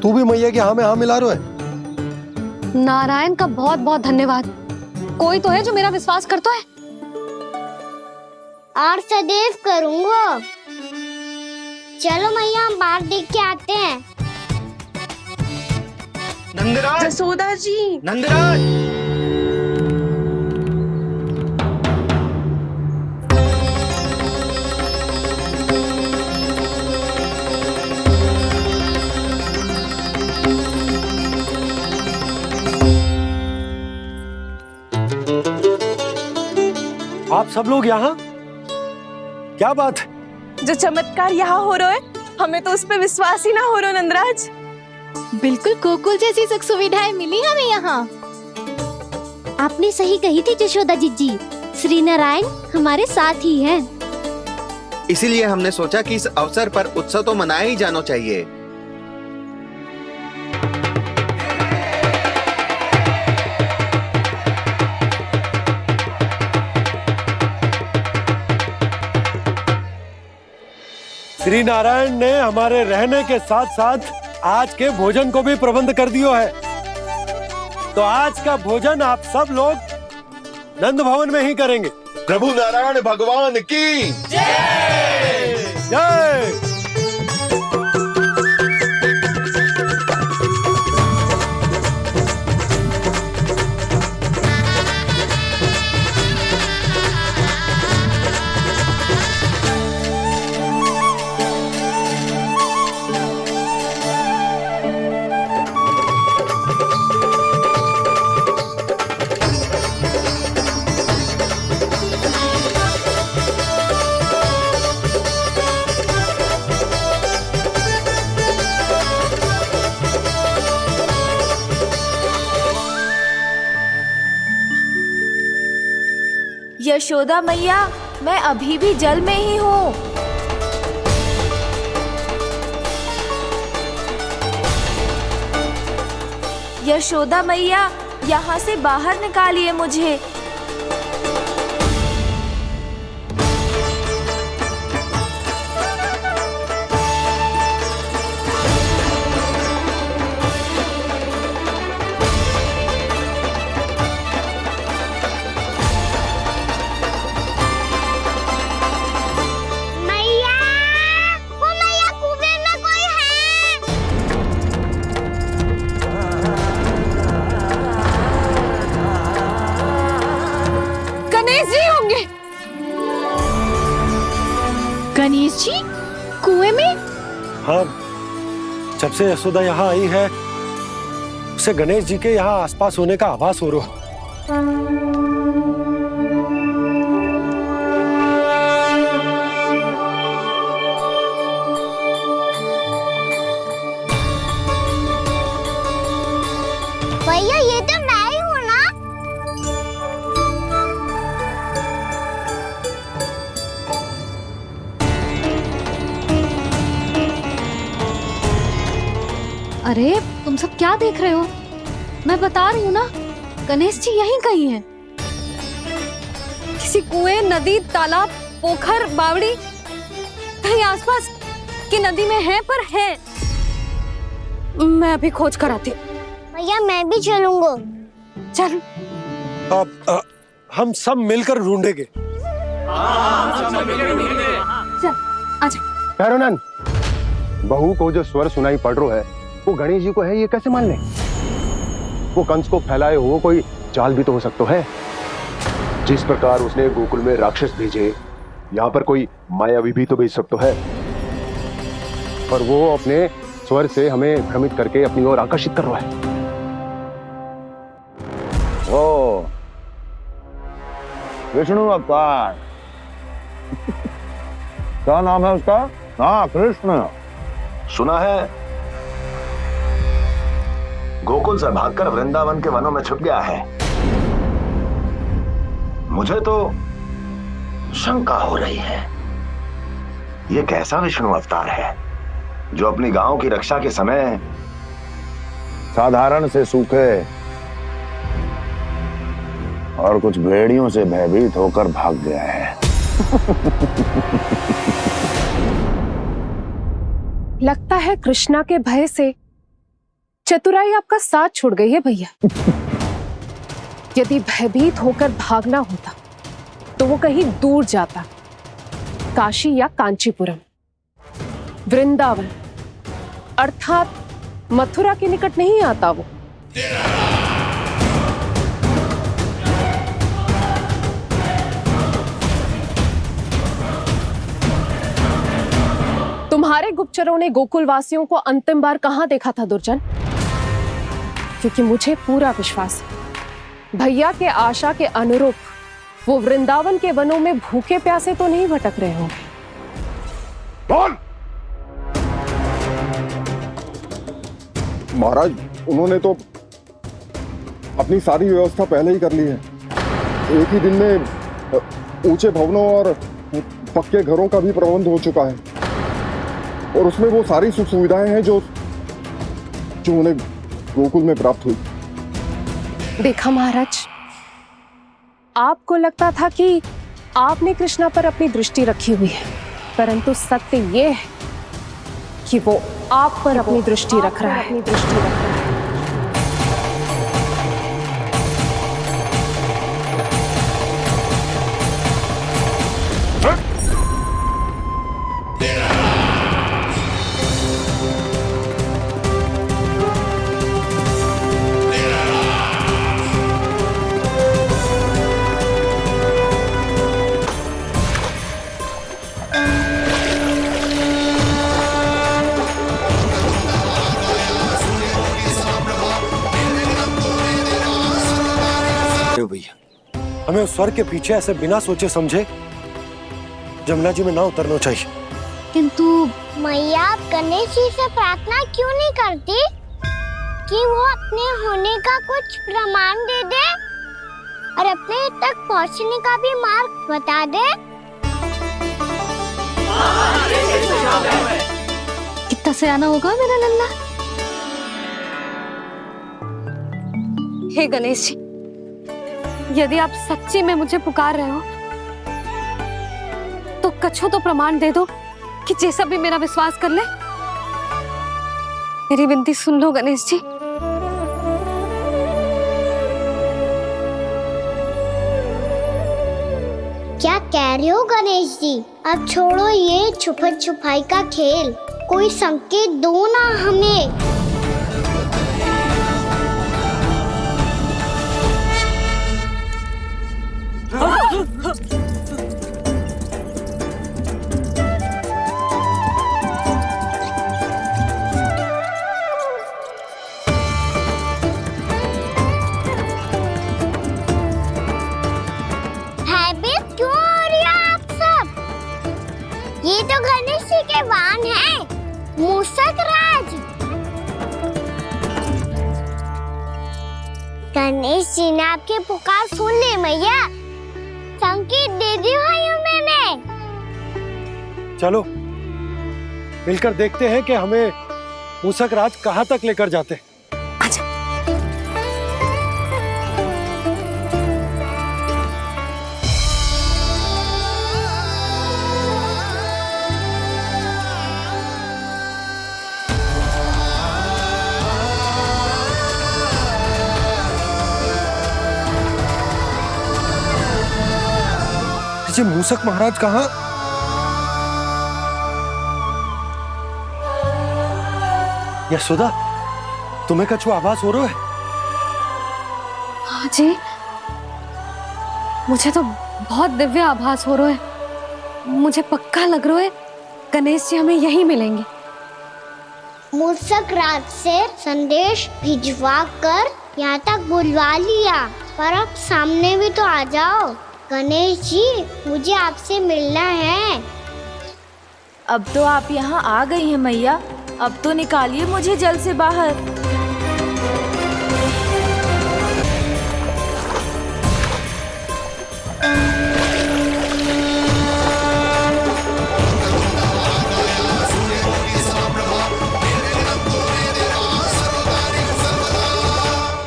तू भी मैया की हाँ में हाँ मिला रहा है। नारायण का बहुत बहुत धन्यवाद। कोई तो है जो मेरा विश्वास करता है। और सदैव करूंगा। चलो मैया हम बाहर देख के आते हैं। नंदराज, जसोदा जी, नंदराज। आप सब लोग यहाँ? क्या बात है? जो चमत्कार यहाँ हो रहा है, हमें तो उस पे विश्वास ही ना हो रहा नंदराज। बिल्कुल गोकुल जैसी सुख सुविधाएं मिली हमें यहाँ। आपने सही कही थी जशोदा जीजी, श्री नारायण हमारे साथ ही हैं। इसीलिए हमने सोचा कि इस अवसर पर उत्सव तो मनाया ही जाना चाहिए। श्री नारायण ने हमारे रहने के साथ साथ आज के भोजन को भी प्रबंध कर दियो है। तो आज का भोजन आप सब लोग नंद भवन में ही करेंगे। प्रभु नारायण भगवान की जय जय। यशोदा मैया, मैं अभी भी जल में ही हूँ। यशोदा मैया, यहाँ से बाहर निकालिए मुझे। मैया, वो मैया कुएं में कोई है। गणेश जी होंगे। गणेश जी कुएं में? हाँ, जब से यशोदा यहाँ आई है उसे गणेश जी के यहाँ आसपास होने का आभास हो रहा है। भैया ये तो मैं ही हूँ ना। अरे तुम सब क्या देख रहे हो? मैं बता रही हूँ ना, गणेश जी यहीं कहीं हैं। किसी कुएं, नदी, तालाब, पोखर, बावड़ी कहीं आसपास की नदी में है, पर है। मैं अभी खोज कर आती हूँ। भैया मैं भी चलूंगा। चल। अब हम सब मिलकर ढूंढेंगे। चल आजा। पैरोनन, बहू को जो स्वर सुनाई पड़ रहा है वो गणेश जी को है, ये कैसे मान ले? वो कंस को फैलाए हुए कोई चाल भी तो हो सकता है। जिस प्रकार उसने गोकुल में राक्षस भेजे, यहाँ पर कोई मायावी भी तो भेज सकता है। पर वो अपने स्वर से हमें भ्रमित करके अपनी ओर आकर्षित कर रहा है। ओ, विष्णु अवतार। क्या नाम है उसका? हाँ, कृष्ण। सुना है गोकुल से भागकर वृंदावन के वनों में छुप गया है। मुझे तो शंका हो रही है, ये कैसा विष्णु अवतार है जो अपनी गांव की रक्षा के समय साधारण से सूखे और कुछ भेड़ियों से भयभीत होकर भाग गया है। लगता है कृष्णा के भय से चतुराई आपका साथ छोड़ गई है भैया। यदि भयभीत होकर भागना होता तो वो कहीं दूर जाता, काशी या कांचीपुरम, वृंदावन अर्थात मथुरा के निकट नहीं आता वो। तुम्हारे गुप्तचरों ने गोकुल वासियों को अंतिम बार कहां देखा था दुर्जन? क्योंकि मुझे पूरा विश्वास है भैया के आशा के अनुरूप वो वृंदावन के वनों में भूखे प्यासे तो नहीं भटक रहे होंगे। बोल। महाराज, उन्होंने तो अपनी सारी व्यवस्था पहले ही कर ली है। एक ही दिन में ऊंचे भवनों और पक्के घरों का भी प्रबंध हो चुका है, और उसमें वो सारी सुख सुविधाएं हैं जो उन्हें गोकुल में प्राप्त हुई। देखा महाराज, आपको लगता था कि आपने कृष्णा पर अपनी दृष्टि रखी हुई है, परंतु सत्य ये है कि वो आप पर अपनी दृष्टि रख रहा है। भैया, हमें उस स्वर के पीछे ऐसे बिना सोचे समझे जमुना जी में ना उतरना चाहिए। किंतु मैया, आप गणेश जी से प्रार्थना क्यों नहीं करती कि वो अपने होने का कुछ प्रमाण दे दे और अपने तक पहुंचने का भी मार्ग बता दे? कितना सयाना होगा मेरा लल्ला। हे गणेश जी, यदि आप सच्ची में मुझे पुकार रहे हो तो कछो तो प्रमाण दे दो कि जैसा भी मेरा विश्वास कर ले। मेरी विनती सुन लो गणेश जी। क्या कह रहे हो गणेश जी? अब छोड़ो ये छुपन छुपाई का खेल, कोई संकेत दो ना हमें। भयभीत क्यों हो रही हो आप सब? ये तो गणेश जी के वाहन हैं, मूषक राज। गणेश जी ने आपकी पुकार सुन ली मैया, संकेत दे दी भाइयों मैंने। चलो मिलकर देखते हैं कि हमें मूषक राज कहां तक लेकर जाते हैं। जी मूषक महाराज कहाँ? यशोदा, तुम्हें कछु आभास हो रहा है? हाँ जी, मुझे तो बहुत दिव्य आभास हो रहा है। मुझे पक्का लग रहा है गणेश जी हमें यहीं मिलेंगे। मूषक राज से संदेश भिजवा कर यहाँ तक बुलवा लिया, पर अब सामने भी तो आ जाओ। गणेश जी, मुझे आपसे मिलना है। अब तो आप यहाँ आ गई हैं मैया, अब तो निकालिए मुझे जल से बाहर।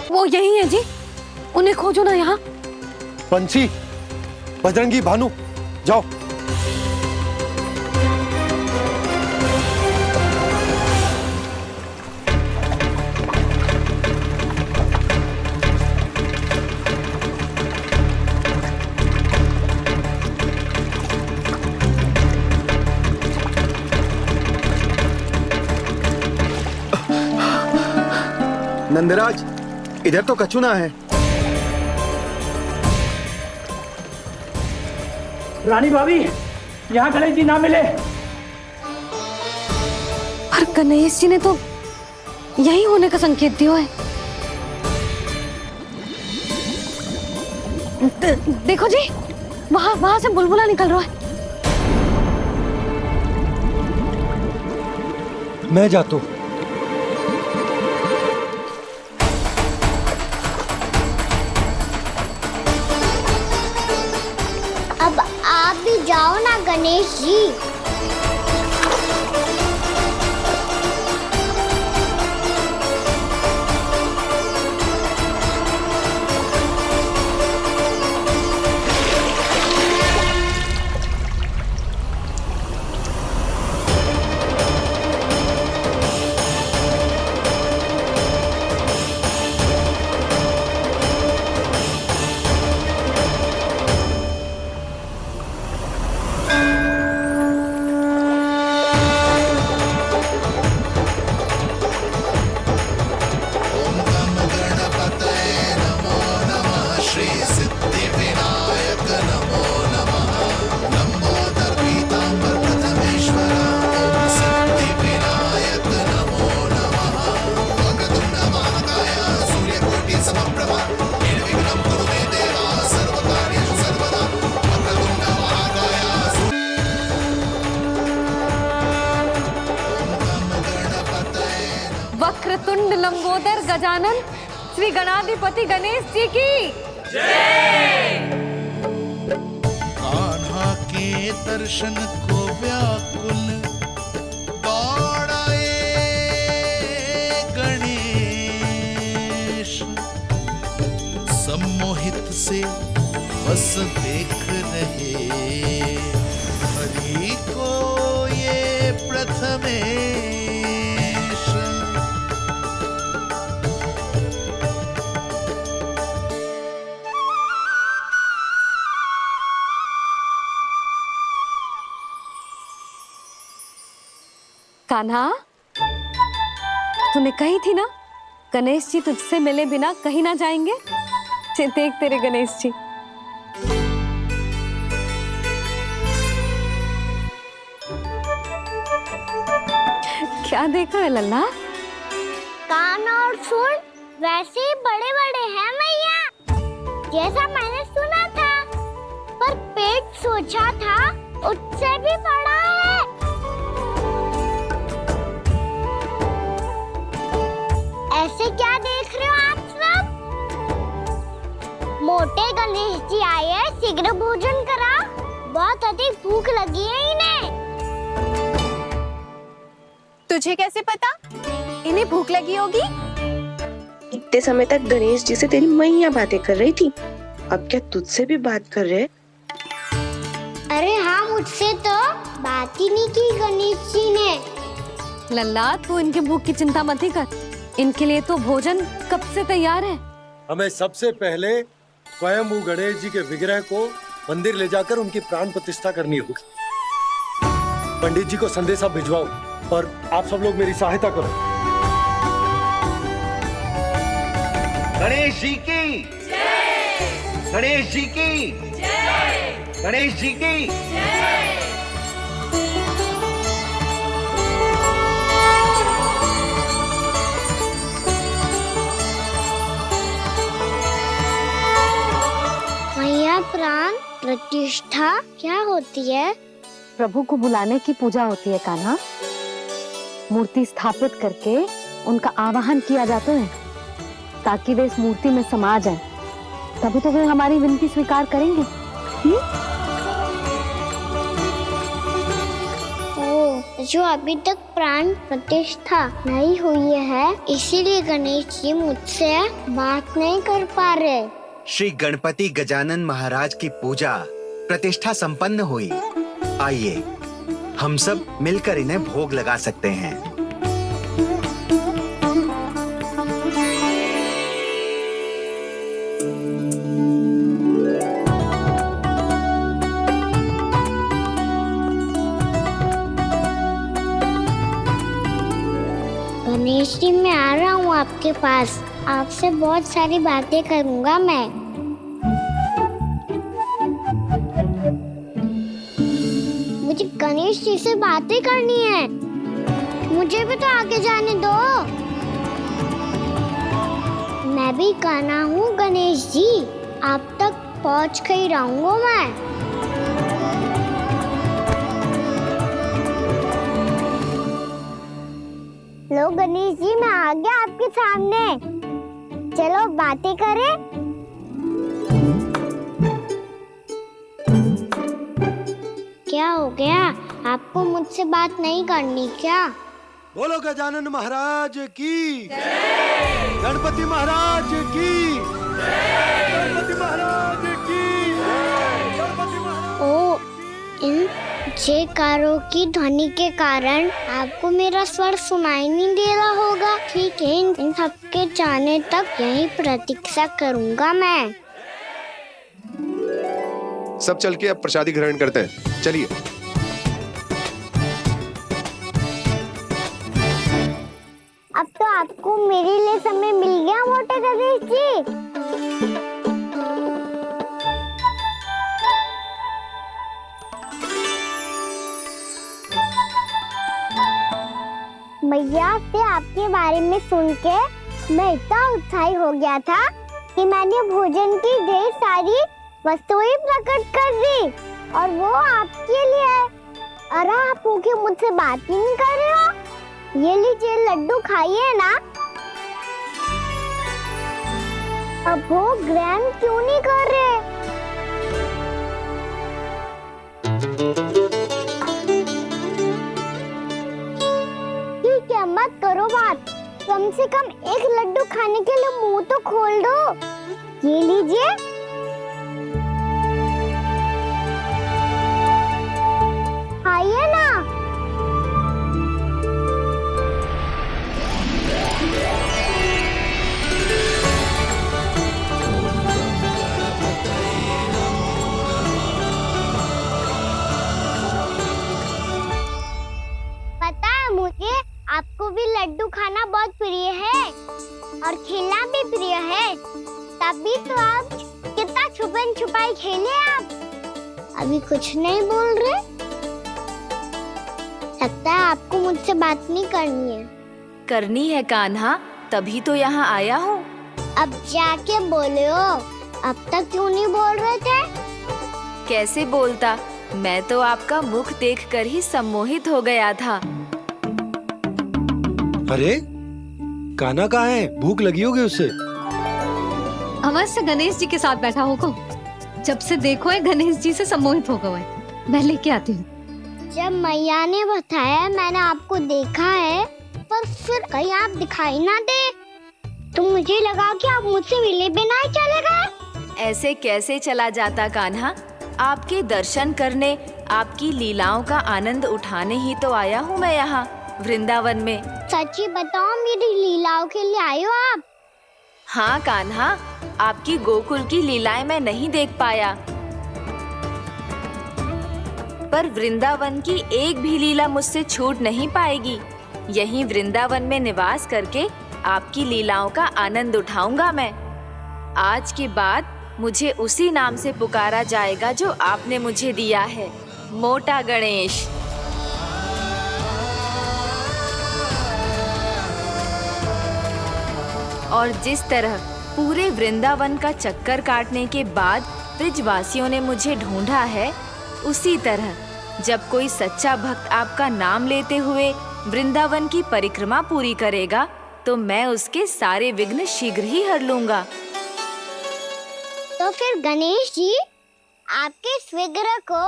वो यही है जी, उन्हें खोजो ना यहाँ। पंछी, बजरंगी, भानु, जाओ। नंदराज, इधर तो कछुना है। रानी भाभी, यहाँ गणेश जी ना मिले। पर गणेश जी ने तो यही होने का संकेत दिया है। देखो जी, वहां से बुलबुला निकल रहा है। मैं जाता हूँ। अब आप भी जाओ ना गणेश जी। वक्रतुंड लंबोदर गजानन श्री गणाधिपति गणेश जी की कान्हा के दर्शन को व्याकुल दौड़ाए गणेश, सम्मोहित से बस देख रहे हरि को ये प्रथमेश। कान्हा, तूने कही थी ना गणेश जी तुझसे मिले बिना कहीं ना जाएंगे। देख तेरे गणेश जी। क्या देख रहे लल्ला? कान और सुन वैसे ही बड़े बड़े हैं मैया, जैसा मैंने सुना था, पर पेट सोचा था उससे भी बड़ा है। ऐसे क्या देख रहे हो आप सब? मोटे गणेश जी आए हैं, शीघ्र भोजन करा, बहुत अधिक भूख लगी है इन्हें। तुझे कैसे पता इन्हें भूख लगी होगी? इतने समय तक गणेश जी से तेरी मैया बातें कर रही थी, अब क्या तुझसे भी बात कर रहे? अरे हाँ, मुझसे तो बात ही नहीं की गणेश जी ने। लल्ला, तू इनके भूख की चिंता मत ही कर, इनके लिए तो भोजन कब से तैयार है। हमें सबसे पहले स्वयं गणेश जी के विग्रह को मंदिर ले जाकर उनकी प्राण प्रतिष्ठा करनी होगी। पंडित जी को संदेशा भिजवाओ और आप सब लोग मेरी सहायता करो। गणेश जी की जय! गणेश जी की जय! गणेश जी की जय! मैया, प्राण प्रतिष्ठा क्या होती है? प्रभु को बुलाने की पूजा होती है कान्हा। मूर्ति स्थापित करके उनका आवाहन किया जाता है ताकि वे इस मूर्ति में समा जाएं। तभी तो वे हमारी विनती स्वीकार करेंगे। ओ, जो अभी तक प्राण प्रतिष्ठा नहीं हुई है, इसीलिए गणेश जी मुझसे बात नहीं कर पा रहे। श्री गणपति गजानन महाराज की पूजा प्रतिष्ठा संपन्न हुई। आइए हम सब मिलकर इन्हें भोग लगा सकते हैं। गणेश जी मैं आ रहा हूँ आपके पास, आपसे बहुत सारी बातें करूँगा मैं। मुझे गणेश जी से बातें करनी है, मुझे भी तो आगे जाने दो। मैं भी कान्हा हूँ गणेश जी, आप तक पहुँच कर ही रहूँगा मैं। लो गणेश जी मैं आ गया आपके सामने, चलो बातें करें। क्या हो गया, आपको मुझसे बात नहीं करनी क्या? बोलो गजानन महाराज की, गणपति महाराज की, गणपति महाराज की, गणपति महाराज। ओ, इन जयकारों की ध्वनि के कारण आपको मेरा स्वर सुनाई नहीं दे रहा होगा। ठीक है, इन सबके जाने तक यही प्रतीक्षा करूंगा मैं। सब चल के अब प्रसादी ग्रहण करते हैं, चलिए। अब तो आपको मेरे लिए समय मिल गया मोटे गणेश जी। मैया से आपके बारे में सुन के मैं इतना उत्साही हो गया था कि मैंने भोजन की ढेर सारी वस्तुएं प्रकट कर दी, और वो आपके लिए। अरे आप भूखे मुझसे बात ही नहीं कर रहे हो। ये लीजिए लड्डू खाइए ना। अब वो ग्रहण क्यों नहीं कर रहे? ठीक है, मत करो बात, कम से कम एक लड्डू खाने के लिए मुंह तो खोल दो। ये लीजिए। खाइए ना। पता है मुझे, आपको भी लड्डू खाना बहुत प्रिय है और खेलना भी प्रिय है, तभी तो आप कितना छुपन छुपाई खेले। आप अभी कुछ नहीं बोल रहे, लगता है आपको मुझसे बात नहीं करनी है। करनी है कान्हा, तभी तो यहाँ आया हूँ। अब जाके बोलो, अब तक क्यों नहीं बोल रहे थे? कैसे बोलता, मैं तो आपका मुख देखकर ही सम्मोहित हो गया था। अरे कान्हा कहाँ है? भूख लगी होगी उससे। अवश्य गणेश जी के साथ बैठा होगा। जब से देखो है गणेश जी से सम्मोहित हो गए। मैं लेके आती हूँ। जब मैया ने बताया मैंने आपको देखा है, पर फिर कहीं आप दिखाई ना दे, तो मुझे लगा कि आप मुझसे मिले बिना ही चले गए। ऐसे कैसे चला जाता कान्हा, आपके दर्शन करने, आपकी लीलाओं का आनंद उठाने ही तो आया हूँ मैं यहाँ वृंदावन में। सच्ची बताओ, मेरी लीलाओं के लिए आए हो आप? हाँ कान्हा, आपकी गोकुल की लीलाएं मैं नहीं देख पाया, पर वृंदावन की एक भी लीला मुझसे छूट नहीं पाएगी। यहीं वृंदावन में निवास करके आपकी लीलाओं का आनंद उठाऊंगा मैं। आज के बाद मुझे उसी नाम से पुकारा जाएगा जो आपने मुझे दिया है, मोटा गणेश। और जिस तरह पूरे वृंदावन का चक्कर काटने के बाद ब्रिजवासियों ने मुझे ढूंढा है, उसी तरह जब कोई सच्चा भक्त आपका नाम लेते हुए वृंदावन की परिक्रमा पूरी करेगा, तो मैं उसके सारे विघ्न शीघ्र ही हर लूंगा। तो फिर गणेश जी, आपके इस विग्रह को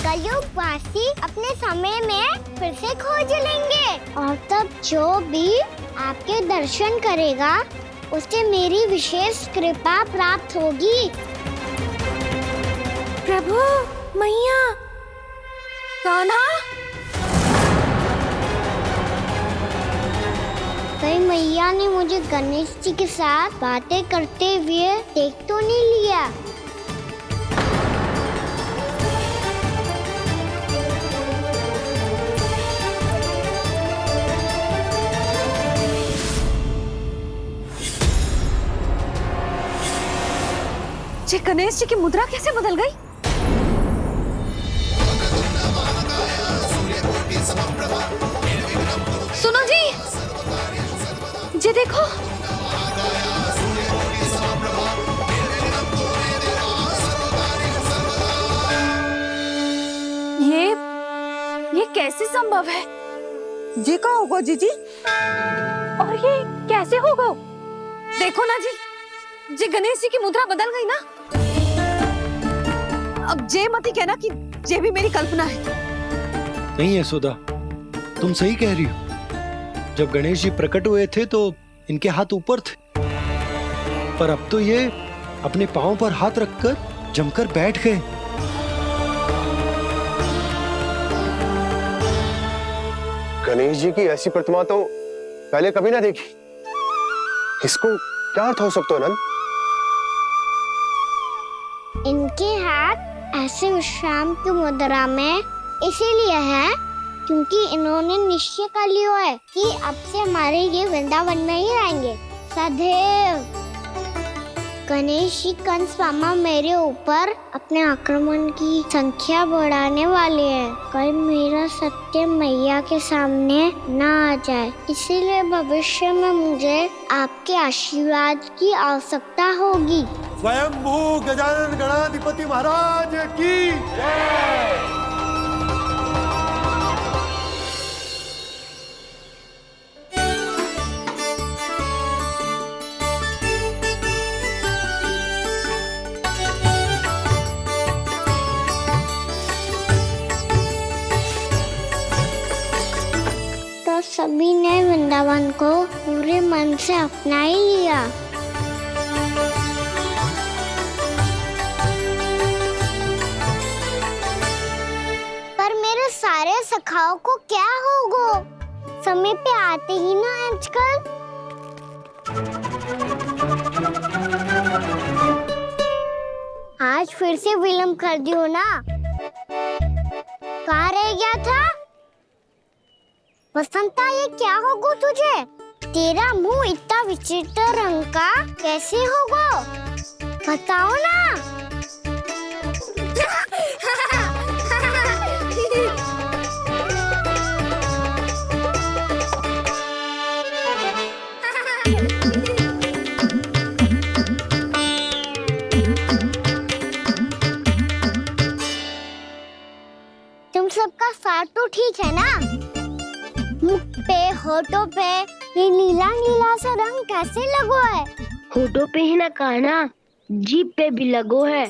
कलयुगवासी अपने समय में फिर से खोज लेंगे, और तब जो भी आपके दर्शन करेगा उसे मेरी विशेष कृपा प्राप्त होगी। प्रभु, मैया, कान्हा। कहीं मैया ने मुझे गणेश जी के साथ बातें करते हुए देख तो नहीं लिया? जी गणेश जी की मुद्रा कैसे बदल गई? सुनो जी, जी देखो। ये कैसे संभव है? जी का होगा जीजी? और ये कैसे होगा? देखो ना जी, जी गणेश जी की मुद्रा बदल गई ना। अब जे मत ही कहना कि ये भी मेरी कल्पना है। नहीं यशोदा, तुम सही कह रही हो। जब गणेश जी प्रकट हुए थे तो इनके हाथ ऊपर थे, पर अब तो ये अपने पांव पर हाथ रखकर जमकर बैठ गए। गणेश जी की ऐसी प्रतिमा तो पहले कभी ना देखी। इसको क्या अर्थ हो सकता है नंद? इनके हाथ ऐसे विश्राम की मुद्रा में इसीलिए है क्योंकि इन्होंने निश्चय कर लिया है कि अब से हमारे ये वृंदावन में ही रहेंगे सदैव। गणेश जी कंस मामा मेरे ऊपर अपने आक्रमण की संख्या बढ़ाने वाले हैं। कल मेरा सत्य मैया के सामने ना आ जाए, इसीलिए भविष्य में मुझे आपके आशीर्वाद की आवश्यकता होगी। स्वयंभू गजानन गणाधिपति महाराज की जय। तो सभी ने वृंदावन को पूरे मन से अपना ही लिया। पर मेरे सारे सखाओं को क्या होगा? समय पे आते ही ना आजकल। आज फिर से विलंब कर दियो ना। कहाँ रह गया था? वसंता, ये क्या होगा तुझे? तेरा मुंह इतना विचित्र रंग का कैसे होगा? बताओ ना। तुम सबका साथ तो ठीक है ना? मुख पे, होठों पे ये नीला नीला सा रंग कैसे लगो है? होठों पे ही ना कहना, जीभ पे भी लगो है।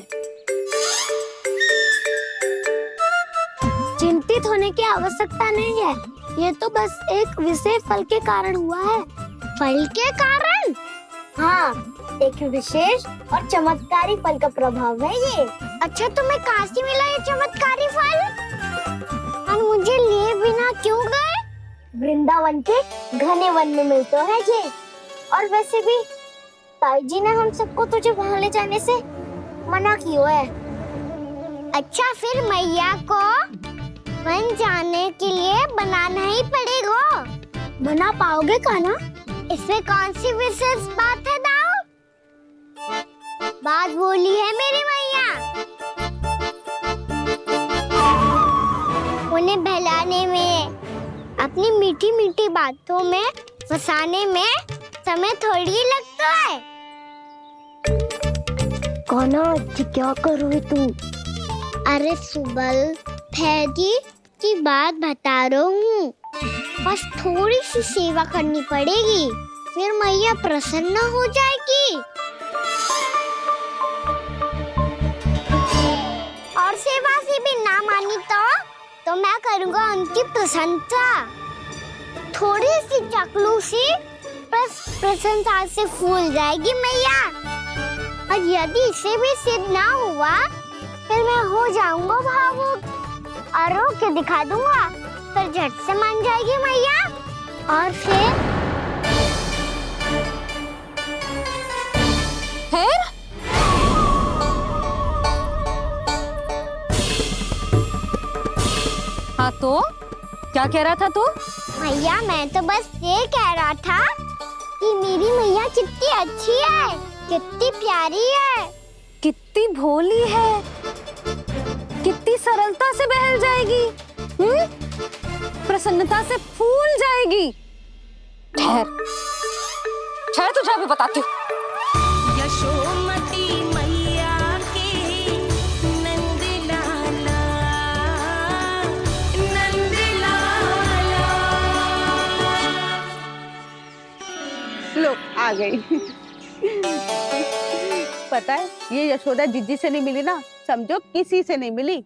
चिंतित होने की आवश्यकता नहीं है, ये तो बस एक विशेष फल के कारण हुआ है। फल के कारण? हाँ, एक विशेष और चमत्कारी फल का प्रभाव है ये। अच्छा, तुम्हें कहाँ से मिला ये चमत्कारी फल? और मुझे लिए बिना क्यों गए? वृंदावन के घने वन में मिलते हैं ये। और वैसे भी ताई जी ने हम सबको तुझे वहाँ ले जाने से मना किया है। अच्छा, फिर मैया को वन जाने के लिए बनाना ही पड़ेगा। बना पाओगे कान्हा? इसमें कौन सी विशेष बात है दाऊ? बात बोली है मेरी मैया। उन्हें बहलाने में, अपनी मीठी मीठी बातों में फंसाने में समय थोड़ी लगता है। कान्हा, क्या कर रही तू? अरे सुबल, फैदी की बात बता रहा हूँ। बस थोड़ी सी सेवा करनी पड़ेगी, फिर मैया प्रसन्न हो जाएगी। और सेवा से भी ना मानी तो मैं करूँगा उनकी प्रशंसा। थोड़ी सी चाकलूसी बस प्रशंसा से फूल जाएगी मैया। और यदि इसे भी सिद्ध ना हुआ, फिर मैं हो जाऊंगा भावुक और रो के दिखा दूंगा, फिर झट से मान जाएगी मैया। और फिर हाँ तो क्या कह रहा था तू? मैया, मैं तो बस ये कह रहा था कि मेरी मैया कितनी अच्छी है, कितनी प्यारी है। कितनी भोली है, कितनी सरलता से बहल जाएगी, प्रसन्नता से फूल जाएगी। ठहर ठहर, तुझे अभी बताती हूँ। यशोमती मैया के नंद लाला, नंद लाला। लो आ गई। पता है ये यशोदा जिज्जी से नहीं मिली ना, समझो किसी से नहीं मिली।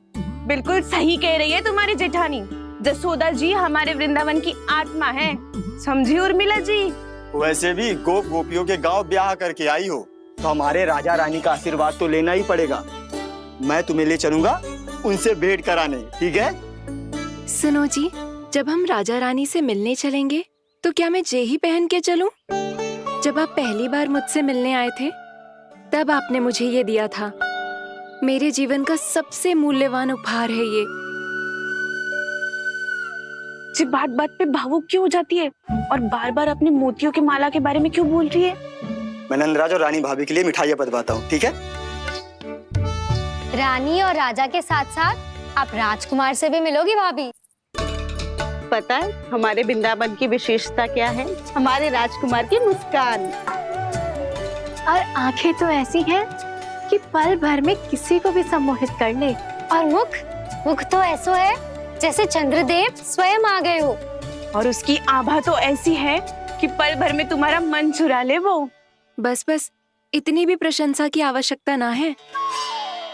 बिल्कुल सही कह रही है तुम्हारी जेठानी। जसोदा जी हमारे वृंदावन की आत्मा है, समझी उर्मिला जी। वैसे भी गोप गोपियों के गांव ब्याह करके आई हो तो हमारे राजा रानी का आशीर्वाद तो लेना ही पड़ेगा। मैं तुम्हें ले चलूंगा उनसे भेंट कराने, ठीक है? सुनो जी, जब हम राजा रानी से मिलने चलेंगे तो क्या मैं जे ही पहन के चलूं? जब आप पहली बार मुझसे मिलने आए थे तब आपने मुझे ये दिया था। मेरे जीवन का सबसे मूल्यवान उपहार है ये। जी बात बात पे भावुक क्यों हो जाती है और बार बार अपनी मोतियों की माला के बारे में क्यों बोल रही है? मैं नंदराज और रानी भाभी के लिए मिठाइयाँ बंटवाता हूँ, ठीक है? रानी और राजा के साथ साथ आप राजकुमार से भी मिलोगी भाभी। पता है हमारे वृंदावन की विशेषता क्या है? हमारे राजकुमार की मुस्कान। और आंखें तो ऐसी हैं कि पल भर में किसी को भी सम्मोहित कर ले। और मुख तो ऐसा है जैसे चंद्रदेव स्वयं आ गए हो। और उसकी आभा तो ऐसी है कि पल भर में तुम्हारा मन चुरा ले वो। बस बस, इतनी भी प्रशंसा की आवश्यकता ना है।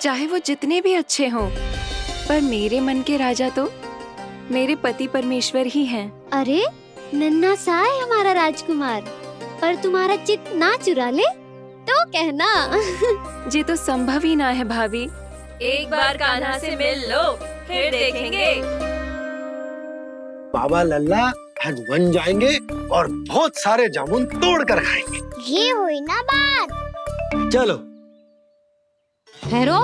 चाहे वो जितने भी अच्छे हों, पर मेरे मन के राजा तो मेरे पति परमेश्वर ही हैं। अरे नन्हा सा है हमारा राजकुमार, पर तुम्हारा चित्त ना चुरा ले तो कहना। ये तो संभव ही ना है भाभी। एक बार कान्हा से मिल लो, फिर देखेंगे। बाबा लल्ला आज वन जाएंगे और बहुत सारे जामुन तोड़ कर खाएंगे। ये हुई ना बात। चलो ठहरो।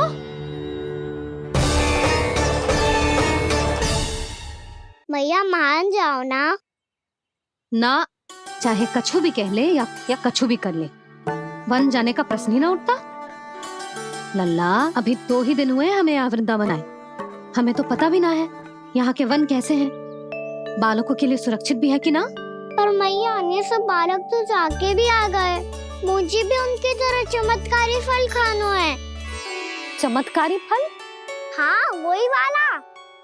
मैया मान जाओ ना। ना, चाहे कछु भी कह ले या कछु भी कर ले, वन जाने का प्रश्न ही ना उठता। लल्ला, अभी 2 ही दिन हुए हमें यहाँ वृंदावन आए। हमें तो पता भी ना है यहाँ के वन कैसे हैं, बालकों के लिए सुरक्षित भी है कि ना। पर मैया ये सब बालक तो जाके भी आ गए। मुझे भी उनकी तरह चमत्कारी फल खाना है। चमत्कारी फल? हाँ वही वाला,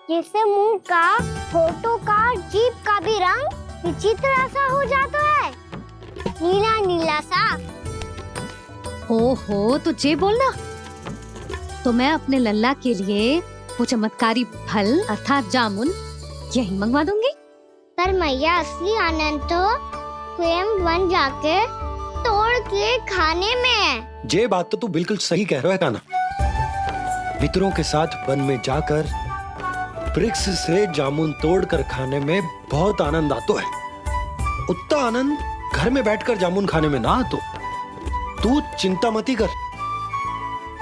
जिससे मुंह का, होठों का, जीभ का भी रंग विचित्र सा हो जाता है, नीला नीला सा। ओहो, तो जे बोलना। तो मैं अपने लल्ला के लिए वो चमत्कारी फल अर्थात जामुन यही मंगवा दूंगी। पर मैया असली आनंद तो स्वयं वन जाके तोड़ के खाने में है। ये बात तो तू बिल्कुल सही कह रहा है कान्हा। मित्रों के साथ वन में जाकर वृक्ष से जामुन तोड़कर खाने में बहुत आनंद आता है। उतना आनंद घर में बैठकर जामुन खाने में ना आतो। तू चिंता मती कर,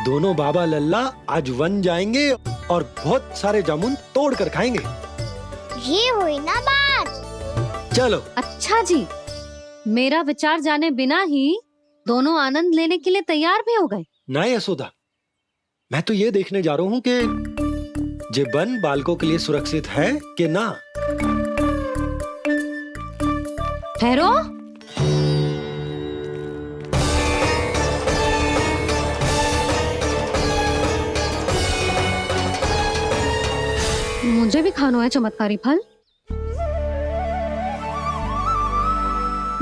दोनों बाबा लल्ला आज वन जाएंगे और बहुत सारे जामुन तोड़कर खाएंगे। ये हुई ना बात। चलो। अच्छा जी, मेरा विचार जाने बिना ही दोनों आनंद लेने के लिए तैयार भी हो गए। ना यशोदा, मैं तो ये देखने जा रहा हूँ कि जे वन बालकों के लिए सुरक्षित है कि ना। ठहरो। मुझे भी खाना है चमत्कारी फल।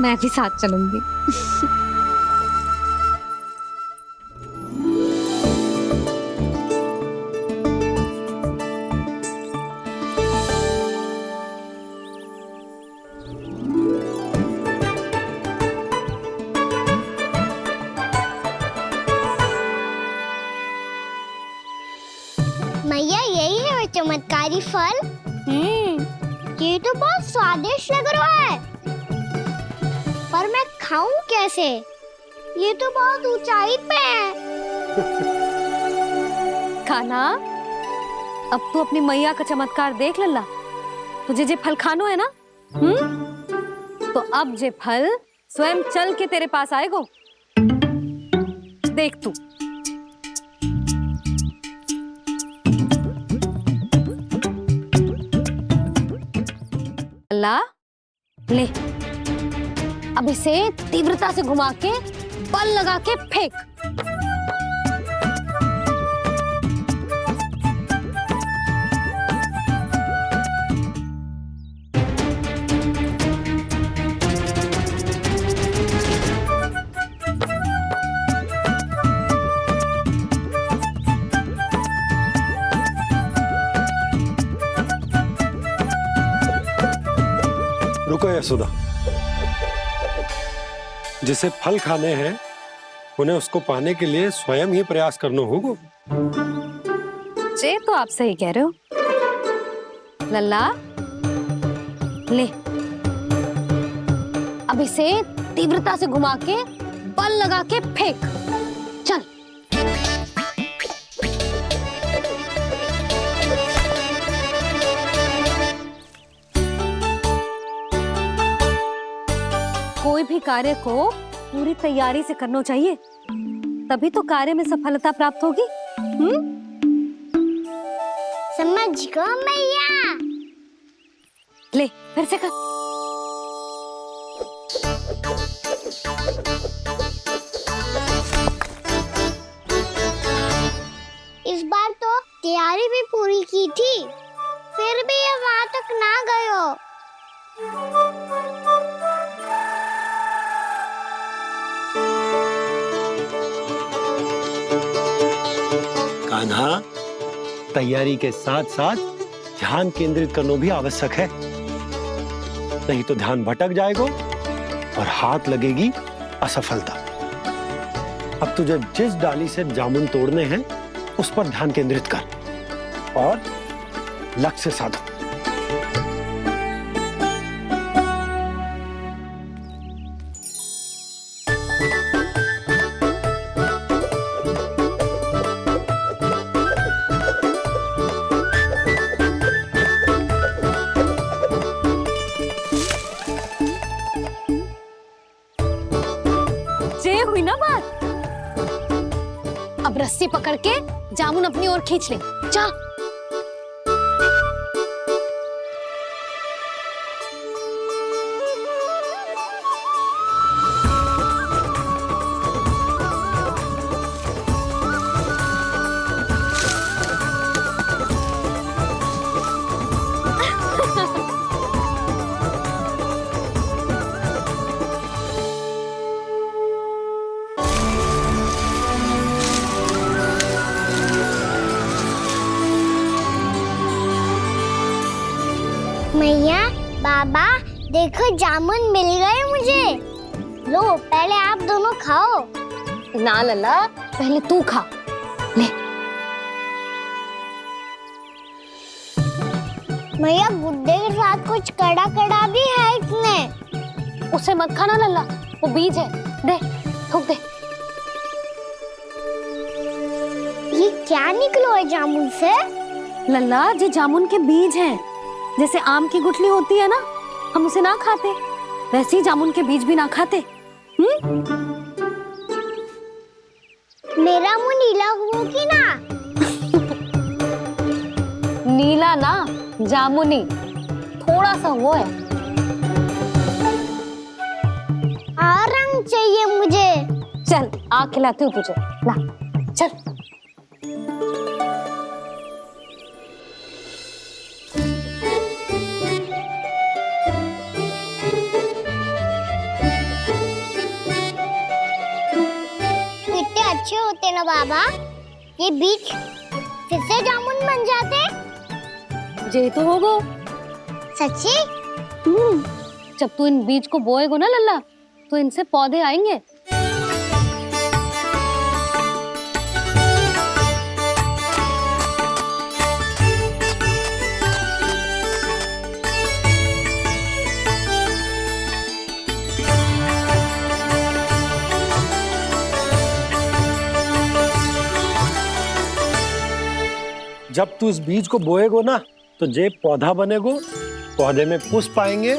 मैं भी साथ चलूंगी। मैया यही है वो चमत्कारी फल। ये तो बहुत स्वादिष्ट लग रहा है, पर मैं खाऊं कैसे? ये तो बहुत ऊंचाई पे है। खाना, अब तू अपनी मैया का चमत्कार देख लल्ला। तुझे जे फल खानो है ना, तो अब जे फल स्वयं चल के तेरे पास आएगो। देख तू, ला ले, अब इसे तीव्रता से घुमा के बल लगा के फेंक। रुको यशोदा, जिसे फल खाने हैं उन्हें उसको पाने के लिए स्वयं ही प्रयास करना होगा। जे तो आप सही कह रहे हो। लल्ला ले, अब इसे तीव्रता से घुमा के बल लगा के फेंक। चल। कोई भी कार्य को पूरी तैयारी से करना चाहिए, तभी तो कार्य में सफलता प्राप्त होगी। समझ गो मैया। ले फिर से कर। इस बार तो तैयारी भी पूरी की थी, फिर भी ये वहां तक ना गए हो। कान्हा, तैयारी के साथ साथ ध्यान केंद्रित करना भी आवश्यक है, नहीं तो ध्यान भटक जाएगा और हाथ लगेगी असफलता। अब तुझे जिस डाली से जामुन तोड़ने हैं उस पर ध्यान केंद्रित कर और लक्ष्य साधो। हुई ना बात। अब रस्सी पकड़ के जामुन अपनी ओर खींच ले। जा। मैया, बाबा, देखो जामुन मिल गए मुझे। लो, पहले आप दोनों खाओ। ना लल्ला, पहले तू खा। ले। मैया, गुड्डे के साथ कुछ कड़ा कड़ा भी है इसमें। उसे मत खाना लल्ला, वो बीज है। दे, थूक दे। ये क्या निकलो है जामुन से? लल्ला, ये जामुन के बीज हैं। जैसे आम की गुठली होती है ना, हम उसे ना खाते, वैसे ही जामुन के बीज भी ना खाते। मेरा मुंह नीला हुआ कि ना? नीला ना, जामुनी, थोड़ा सा वो है। और रंग चाहिए मुझे। चल, आ खिलाती हूँ तुझे। ला, चल। अच्छे होते ना बाबा, ये बीज फिर से जामुन बन जाते। जे तो होगो। सच्ची? जब तू इन बीज को बोएगो ना लल्ला, तो इनसे पौधे आएंगे। जब तू इस बीज को बोएगो ना, तो जे पौधा बनेगो, पौधे में पुष्प आएंगे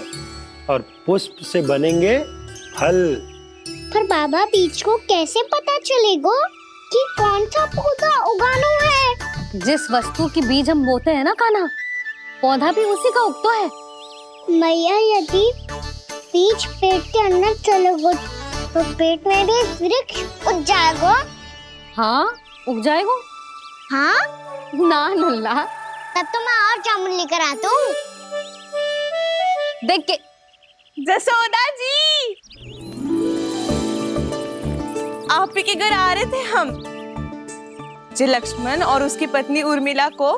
और पुष्प से बनेंगे फल। पर बाबा, बीज को कैसे पता चलेगा कि कौन सा पौधा उगाना है? जिस वस्तु की बीज हम बोते हैं ना कान्हा, पौधा भी उसी का उगता है। मैया यदि बीज पेट के अंदर चलेगा तो पेट में भी वृक्ष उग जाएगा। हाँ उग जाएगा। हाँ ना नल्ला, तब तो मैं और जामुन लेकर आता हूँ। देख के जसोदा जी, आप ही के घर आ रहे थे हम। जो लक्ष्मण और उसकी पत्नी उर्मिला को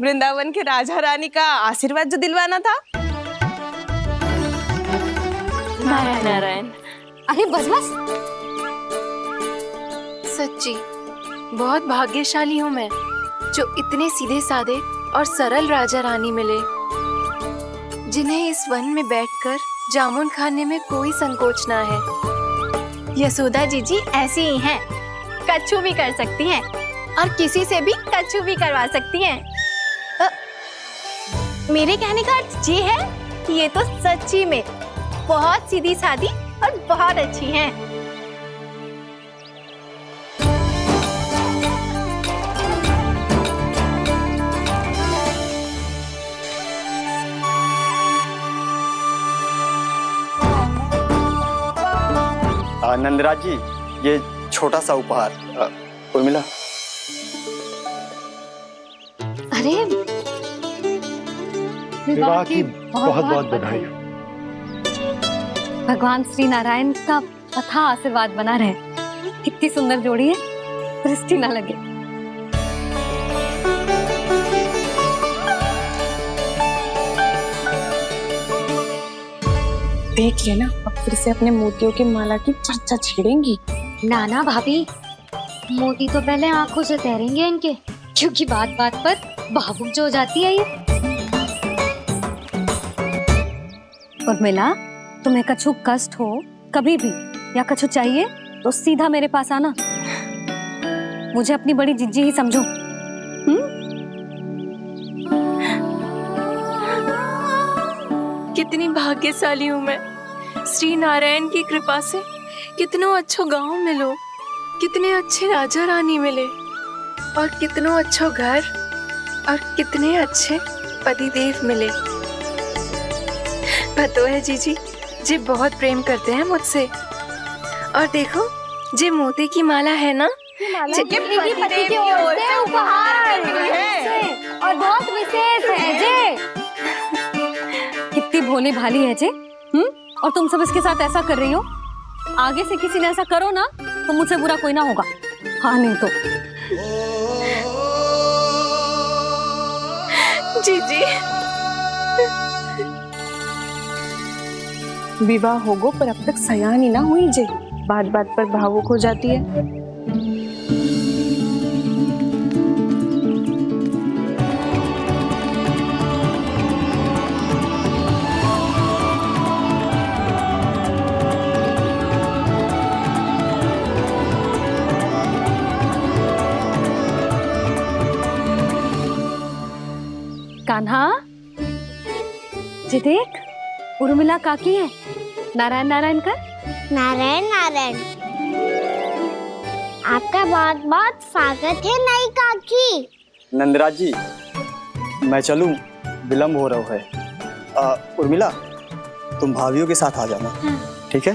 वृंदावन के राजा रानी का आशीर्वाद जो दिलवाना था। नारायण नारायण। अरे बस बस। सच्ची बहुत भाग्यशाली हूँ मैं, जो इतने सीधे साधे और सरल राजा रानी मिले, जिन्हें इस वन में बैठकर जामुन खाने में कोई संकोच ना है। यशोदा जीजी ऐसी ही हैं, कच्छू भी कर सकती हैं और किसी से भी कच्छू भी करवा सकती हैं। मेरे कहने का अर्थ ये है कि ये तो सच्ची में बहुत सीधी सादी और बहुत अच्छी हैं। नंदराज जी, ये छोटा सा उपहार। उर्मिला। अरे विवाह की बहुत बहुत बधाई। भगवान श्री नारायण का अथाह आशीर्वाद बना रहे। कितनी सुंदर जोड़ी है, दृष्टि ना लगे। देख लेना, अब फिर से अपने मोतियों की माला की चर्चा छेड़ेंगी। नाना भाभी, मोती तो पहले आंखों से तैरेंगे इनके, क्योंकि बात बात पर भावुक जो हो जाती है ये। उर्मिला, तुम्हें कछु कष्ट हो कभी भी या कछु चाहिए तो सीधा मेरे पास आना। मुझे अपनी बड़ी जिज्जी ही समझो। कितनी भाग्यशाली हूँ मैं, श्री नारायण की कृपा से कितनों अच्छो गांव मिलो, कितने अच्छे राजा रानी मिले और कितनों अच्छो घर और कितने अच्छे पतिदेव मिले। पतो है जीजी, जी बहुत प्रेम करते हैं मुझसे। और देखो, जी मोती की माला है ना, पति की ओर से उपहार है और बहुत विशेष है जे। कितनी भोली भाली है जे। और तुम सब इसके साथ ऐसा कर रही हो। आगे से किसी ने ऐसा करो ना तो मुझसे बुरा कोई ना होगा। हाँ नहीं तो जीजी। विवाह होगो पर अब तक सयान ही ना हुई जे, बात बात पर भावुक हो जाती है। कान्हा, जी देख, उर्मिला काकी है। नारायण नारायण कर। नारायण नारायण। आपका बहुत बहुत स्वागत है नई काकी। नंदराज जी, मैं चलूं, विलंब हो रहा है। उर्मिला, तुम भाभियों के साथ आ जाना। ठीक है?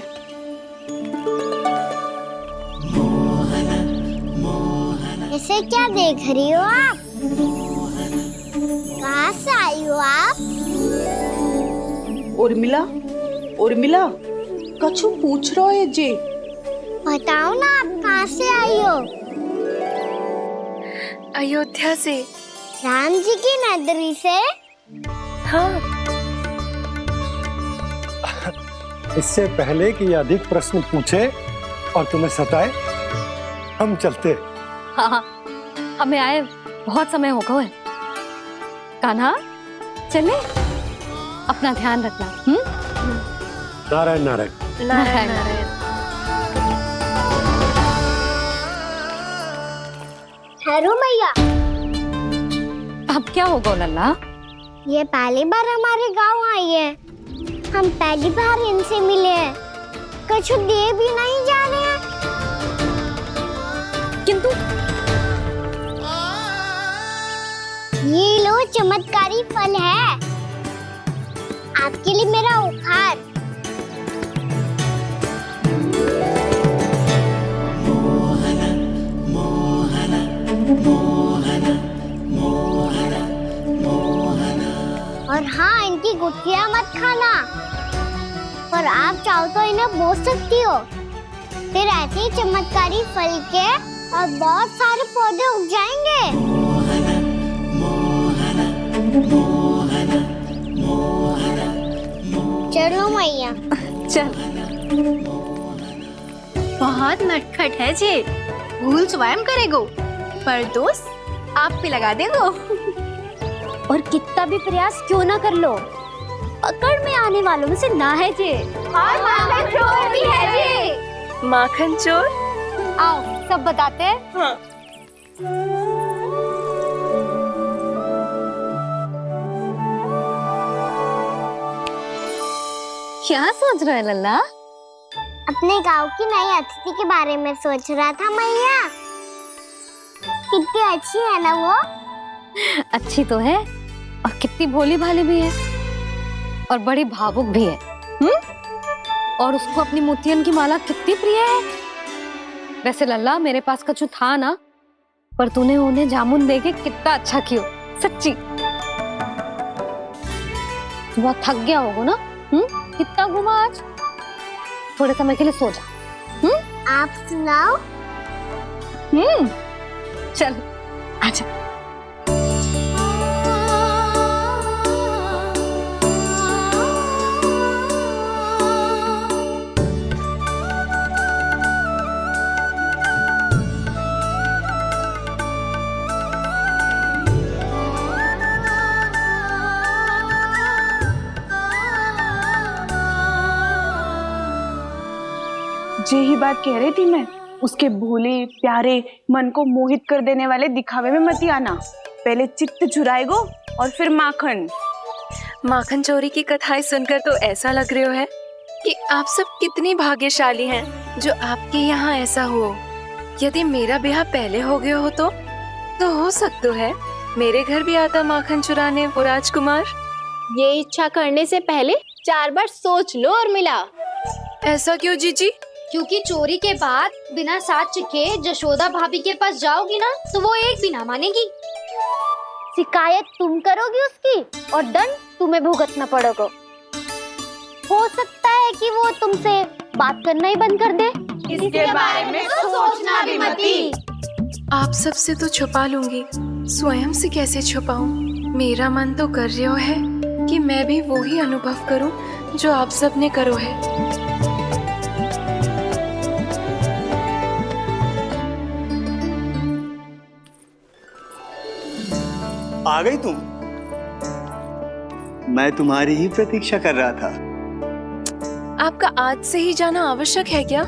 इसे क्या देख रही हो आप? कहाँ से आई हो आप? उर्मिला, उर्मिला, कछु पूछ रहा है जे। बताओ ना, आप कहाँ से आई हो? अयोध्या से। राम जी की नगरी से? हाँ। इससे पहले कि अधिक प्रश्न पूछे और तुम्हें सताए, हम चलते। हाँ, हमें आए बहुत समय हो गया है। कान्हा, चले, अपना ध्यान रखना। नारायण नारायण। नारायण नारायण। ठहरू मैया। अब क्या होगा लल्ला? ये पहली बार हमारे गांव आई है। हम पहली बार इनसे मिले हैं। कुछ दे भी नहीं जा रहे हैं। किंतु ये लो, चमत्कारी फल है। आपके लिए मेरा उपहार। और हाँ, इनकी गुठलियां मत खाना। पर आप चाहो तो इन्हें बोल सकती हो। फिर ऐसे ही चमत्कारी फल के और बहुत सारे पौधे उग जाएंगे। चलो मैया। चल। बहुत नटखट है जे, भूल स्वयं करेगो, पर दोस्त आप पे लगा देगो। और कितना भी प्रयास क्यों ना कर लो, पकड़ में आने वालों में से ना है जे। और माखन चोर भी है जे। माखन चोर? आओ सब बताते हैं। हाँ। क्या सोच रहे लल्ला? अपने गांव की नई अतिथि के बारे में सोच रहा था मैया। कितनी अच्छी है ना वो। अच्छी तो है और कितनी भोली भाली भी है और बड़ी भावुक भी है। और उसको अपनी मोतियन की माला कितनी प्रिय है। वैसे लल्ला मेरे पास कछु था ना, पर तूने उन्हें जामुन देके कितना अच्छा किया, सच्ची। तू बहुत थक गया होगा ना? कितना घूमा आज? थोड़े समय के लिए सो जा। आप सुनाओ। चल आजा। यही बात कह रही थी मैं, उसके भोले प्यारे मन को मोहित कर देने वाले दिखावे में मत आना। पहले चित्त चुराएगो और फिर माखन। माखन चोरी की कथाएं सुनकर तो ऐसा लग रहा है कि आप सब कितनी भाग्यशाली हैं जो आपके यहाँ ऐसा हो। यदि मेरा ब्याह पहले हो गया हो तो हो सकता है मेरे घर भी आता माखन चुराने वो राजकुमार। ये इच्छा करने से पहले 4 बार सोच लो और मिला। ऐसा क्यों जीजी? क्योंकि चोरी के बाद बिना साथ चिखे जशोदा भाभी के पास जाओगी ना तो वो एक भी ना मानेगी। शिकायत तुम करोगी उसकी और दंड तुम्हें भुगतना पड़ेगा। हो सकता है कि वो तुमसे बात करना ही बंद कर दे। इसके बारे में तो सोचना भी मती। आप सबसे तो छुपा लूंगी, स्वयं से कैसे छुपाऊं? मेरा मन तो कर रहा है कि मैं भी वो ही अनुभव करूं जो आप सब ने करो है। आ गई तुम? मैं तुम्हारी ही प्रतीक्षा कर रहा था। आपका आज से ही जाना आवश्यक है क्या?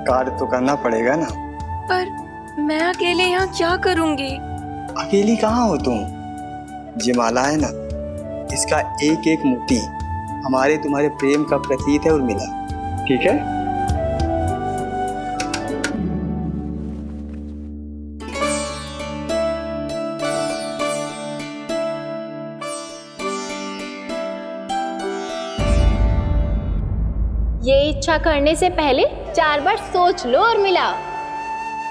कार्य तो करना पड़ेगा ना। पर मैं अकेले यहाँ क्या करूँगी? अकेली कहाँ हो तुम? ये माला है ना, इसका एक एक मोती हमारे तुम्हारे प्रेम का प्रतीक है उर्मिला, ठीक है? ये इच्छा करने से पहले 4 बार सोच लो और मिला।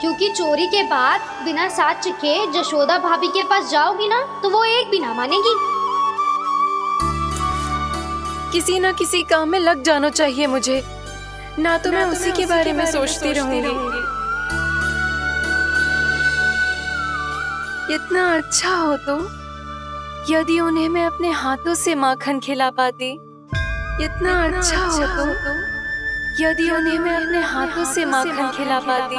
क्योंकि चोरी के बाद बिना साथ चिखे जशोदा भाभी के पास जाओगी ना तो वो एक भी ना मानेगी। किसी ना किसी काम में लग जाना चाहिए मुझे, ना तो मैं उसी के बारे में सोचती रहूंगी। इतना अच्छा हो तो यदि उन्हें मैं अपने हाथों से माखन खिला पाती। इतना अच्छा हो तो यदि उन्हें मैं अपने हाथों से माखन खिला पाती।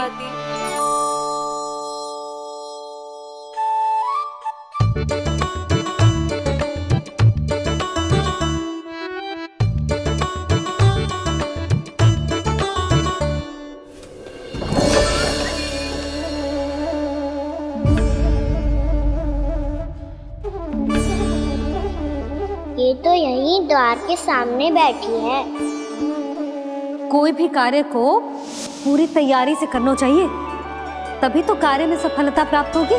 ये तो यहीं द्वार के सामने बैठी है। कोई भी कार्य को पूरी तैयारी से करना चाहिए, तभी तो कार्य में सफलता प्राप्त होगी।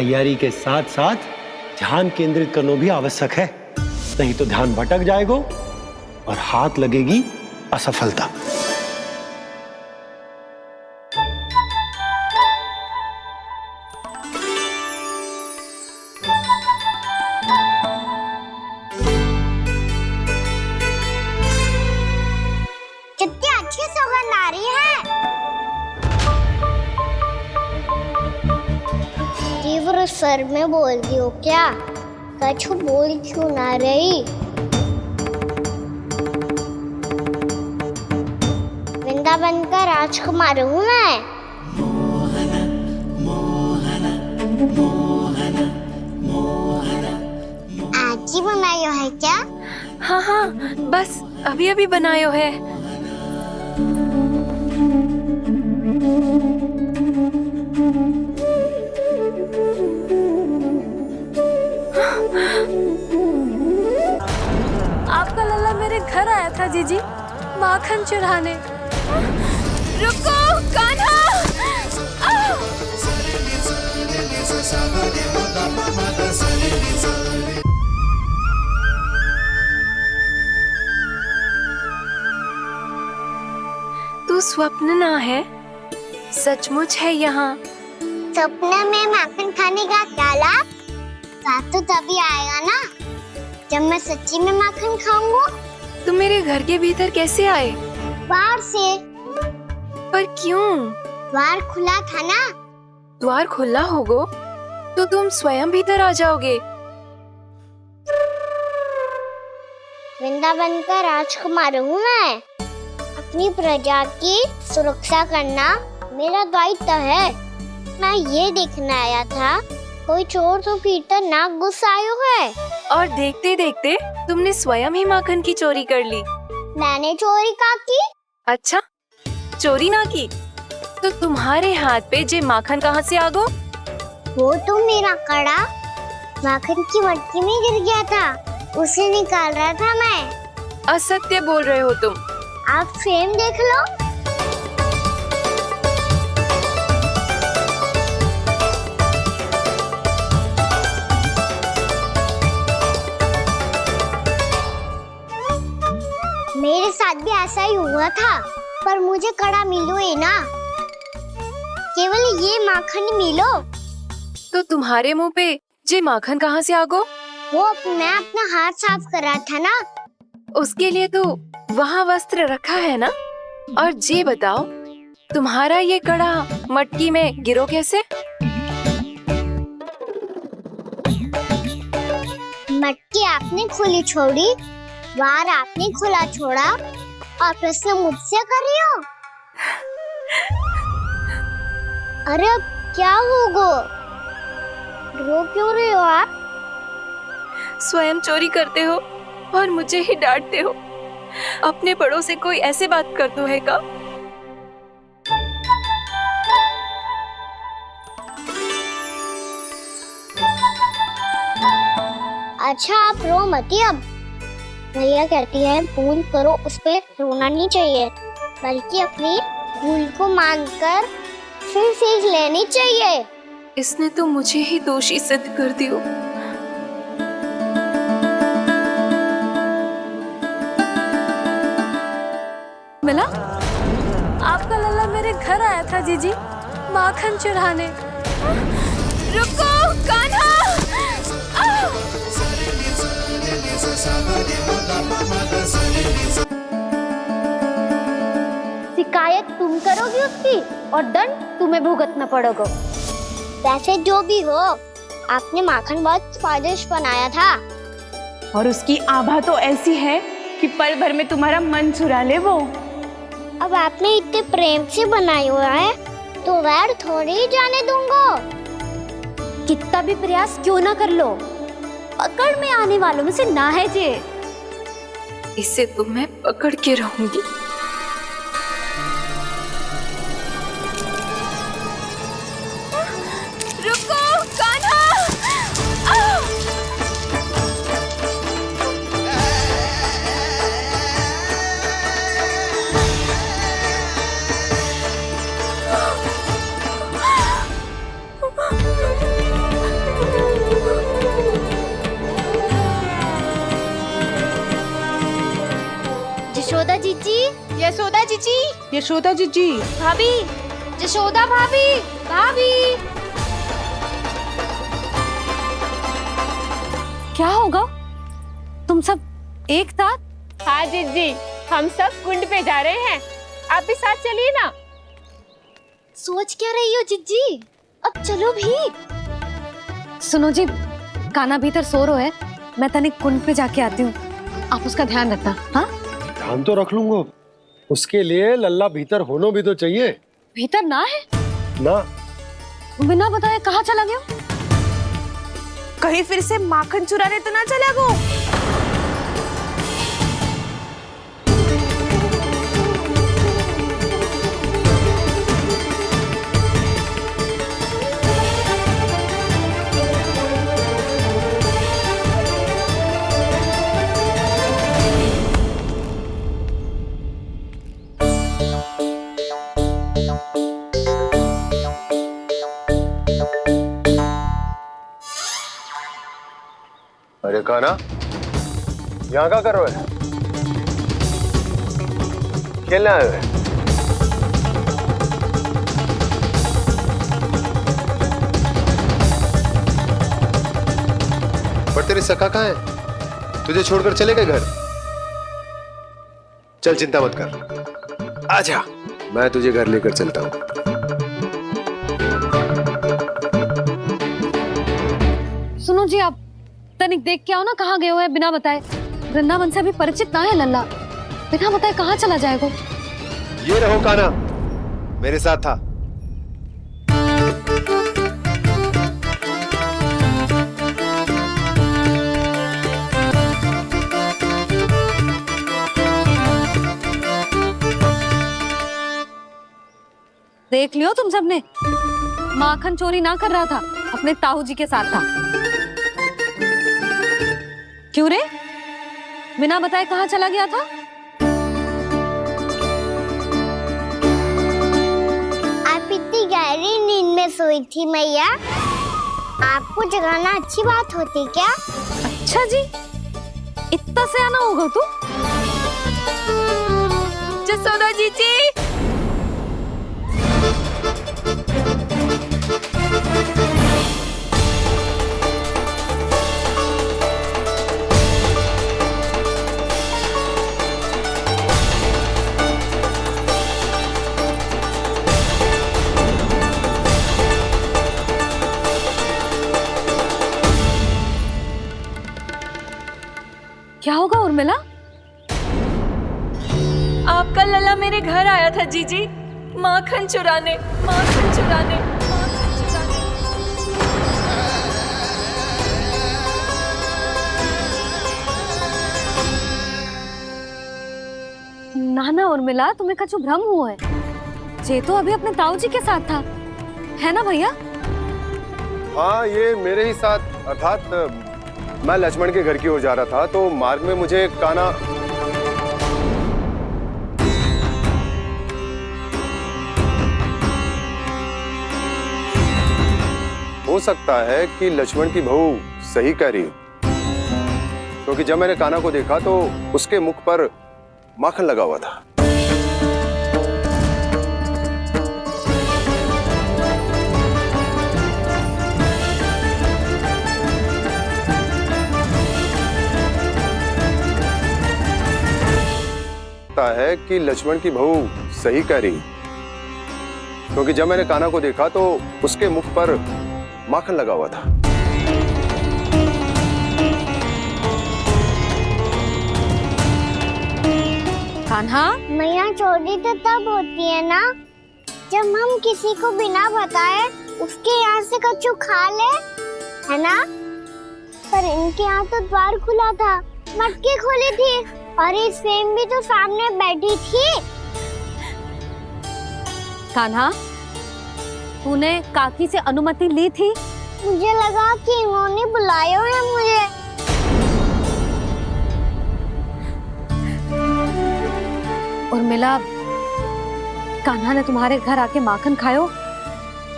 तैयारी के साथ साथ ध्यान केंद्रित करना भी आवश्यक है, नहीं तो ध्यान भटक जाएगा और हाथ लगेगी असफलता। कितनी अच्छी सुगंध आ रही है। तीव्र स्वर में बोलती हो क्या? कछु बोल क्यों ना रही? वृंदावन का राजकुमार हूँ मैं। आज ही बनायो है क्या? हाँ हाँ, बस अभी अभी बनायो है। आपका लल्ला मेरे घर आया था जीजी, माखन चढ़ाने। रुको कान्हा! तू स्वप्न ना है, सचमुच है यहाँ। सपने में माखन खाने का क्या लाभ? स्वाद तो तभी आएगा ना जब मैं सच्ची में माखन खाऊंगा। तुम मेरे घर के भीतर कैसे आए? बाहर से। पर क्यों? द्वार खुला था ना। द्वार खुला होगा तो तुम स्वयं भीतर आ जाओगे। वृंदावन का राजकुमार हूँ मैं। अपनी प्रजा की सुरक्षा करना मेरा दायित्व है। मैं ये देखने आया था कोई चोर तो भीतर ना घुस आयो है। और देखते देखते तुमने स्वयं ही माखन की चोरी कर ली। मैंने चोरी का की? अच्छा, चोरी ना की तो तुम्हारे हाथ पे जे माखन कहाँ से आ गो? वो तो मेरा कड़ा माखन की मटकी में गिर गया था, उसे निकाल रहा था मैं। असत्य बोल रहे हो तुम। आप स्वयं देख लो। मेरे साथ भी ऐसा ही हुआ था, पर मुझे कड़ा मिलो ही ना, केवल ये माखन मिलो। तो तुम्हारे मुंह पे जे माखन कहाँ से आ गो? वो मैं अपना हाथ साफ कर रहा था ना। उसके लिए तो वहाँ वस्त्र रखा है ना। और जे बताओ, तुम्हारा ये कड़ा मटकी में गिरो कैसे? मटकी आपने खुली छोड़ी, द्वार आपने खुला छोड़ा और प्रश्न मुझसे कर रही हो? अरे अब क्या होगा? रो क्यों रहे हो आप? स्वयं चोरी करते हो और मुझे ही डांटते हो। अपने बड़ों से कोई ऐसे बात कर दो है का? अच्छा आप रो मती। अब भैया कहती है भूल करो, उस पे रोना नहीं चाहिए, बल्कि अपनी भूल को मानकर फिर सीख लेनी चाहिए। इसने तो मुझे ही दोषी सिद्ध कर दिया। मिला? आपका लल्ला मेरे घर आया था जीजी, माखन चढ़ाने। रुको कान्हा! शिकायत तुम करोगी उसकी और दंड तुम्हें भुगतना पड़ेगा। वैसे जो भी हो, आपने माखन बहुत स्वादिष्ट बनाया था। और उसकी आभा तो ऐसी है कि पल भर में तुम्हारा मन चुरा ले वो। अब आपने इतने प्रेम से बनाया हुआ है तो वैर थोड़ी ही जाने दूंगा। कितना भी प्रयास क्यों ना कर लो, पकड़ में आने वालों में से ना है जे। इसे तो मैं पकड़ के रहूंगी। रुको कान्हा! जीजी, यशोदा जीजी, भाभी, यशोदा भाभी, भाभी। क्या होगा? तुम सब एक साथ? हाँ जीजी, हम सब कुंड पे जा रहे हैं, आप भी साथ चलिए ना। सोच क्या रही हो जीजी? अब चलो भी। सुनो जी, कान्हा भीतर सो रहा है, मैं तनिक कुंड पे जाके आती हूँ, आप उसका ध्यान रखना। हाँ, ध्यान तो रख लूंगा, उसके लिए लल्ला भीतर होना भी तो चाहिए। भीतर ना है? ना, बिना बताए कहाँ चला गया? कहीं फिर से माखन चुराने तो ना चला गो। अरे कान्हा, यहाँ क्या कर रहे हो? खेलने आए हुए? पर तेरे सखा कहाँ है? तुझे छोड़कर चले गए घर? चल चिंता मत कर, आजा, मैं तुझे घर लेकर चलता हूँ। सुनो जी, आप तनिक देख के आओ ना कहाँ गए हुए हैं बिना बताए। वृंदावन से अभी परिचित ना है लल्ला, बिना बताए कहाँ चला जाएगा? ये रहो कान्हा, मेरे साथ था। देख लियो तुम सबने, माखन चोरी ना कर रहा था, अपने ताऊ जी के साथ था। क्यों रे, बिना बताए कहाँ चला गया था? आप इतनी गहरी नींद में सोई थी मैया, आपको जगाना अच्छी बात होती क्या? अच्छा जी, इतना सयाना होगा तू? यशोदा जीजी, क्या होगा उर्मिला? आपका लल्ला मेरे घर आया था जीजी, माखन चुराने, माखन चुराने, माखन चुराने। ना ना उर्मिला, तुम्हें कछु भ्रम हुआ है, ये तो अभी अपने ताऊ जी के साथ था, है ना भैया? हाँ, ये मेरे ही साथ, अर्थात मैं लक्ष्मण के घर की ओर जा रहा था, तो मार्ग में मुझे कान्हा हो सकता है कि लक्ष्मण की बहू सही कह रही हो, क्योंकि जब मैंने कान्हा को देखा तो उसके मुख पर माखन लगा हुआ था। है कि लक्ष्मण की बहू सही कह रही, क्योंकि जब मैंने कान्हा को देखा तो उसके मुख पर माखन लगा हुआ था। कान्हा, मैया चोरी तो तब होती है ना जब हम किसी को बिना बताए उसके यहाँ से कछु खा ले, है ना? पर इनके यहाँ तो द्वार खुला था, मटकी खुली थी और इस फेम भी तो सामने बैठी थी। कान्हा, तूने काकी से अनुमति ली थी? मुझे लगा कि इन्होंने बुलाया है मुझे। उर्मिला, कान्हा ने तुम्हारे घर आके माखन खायो,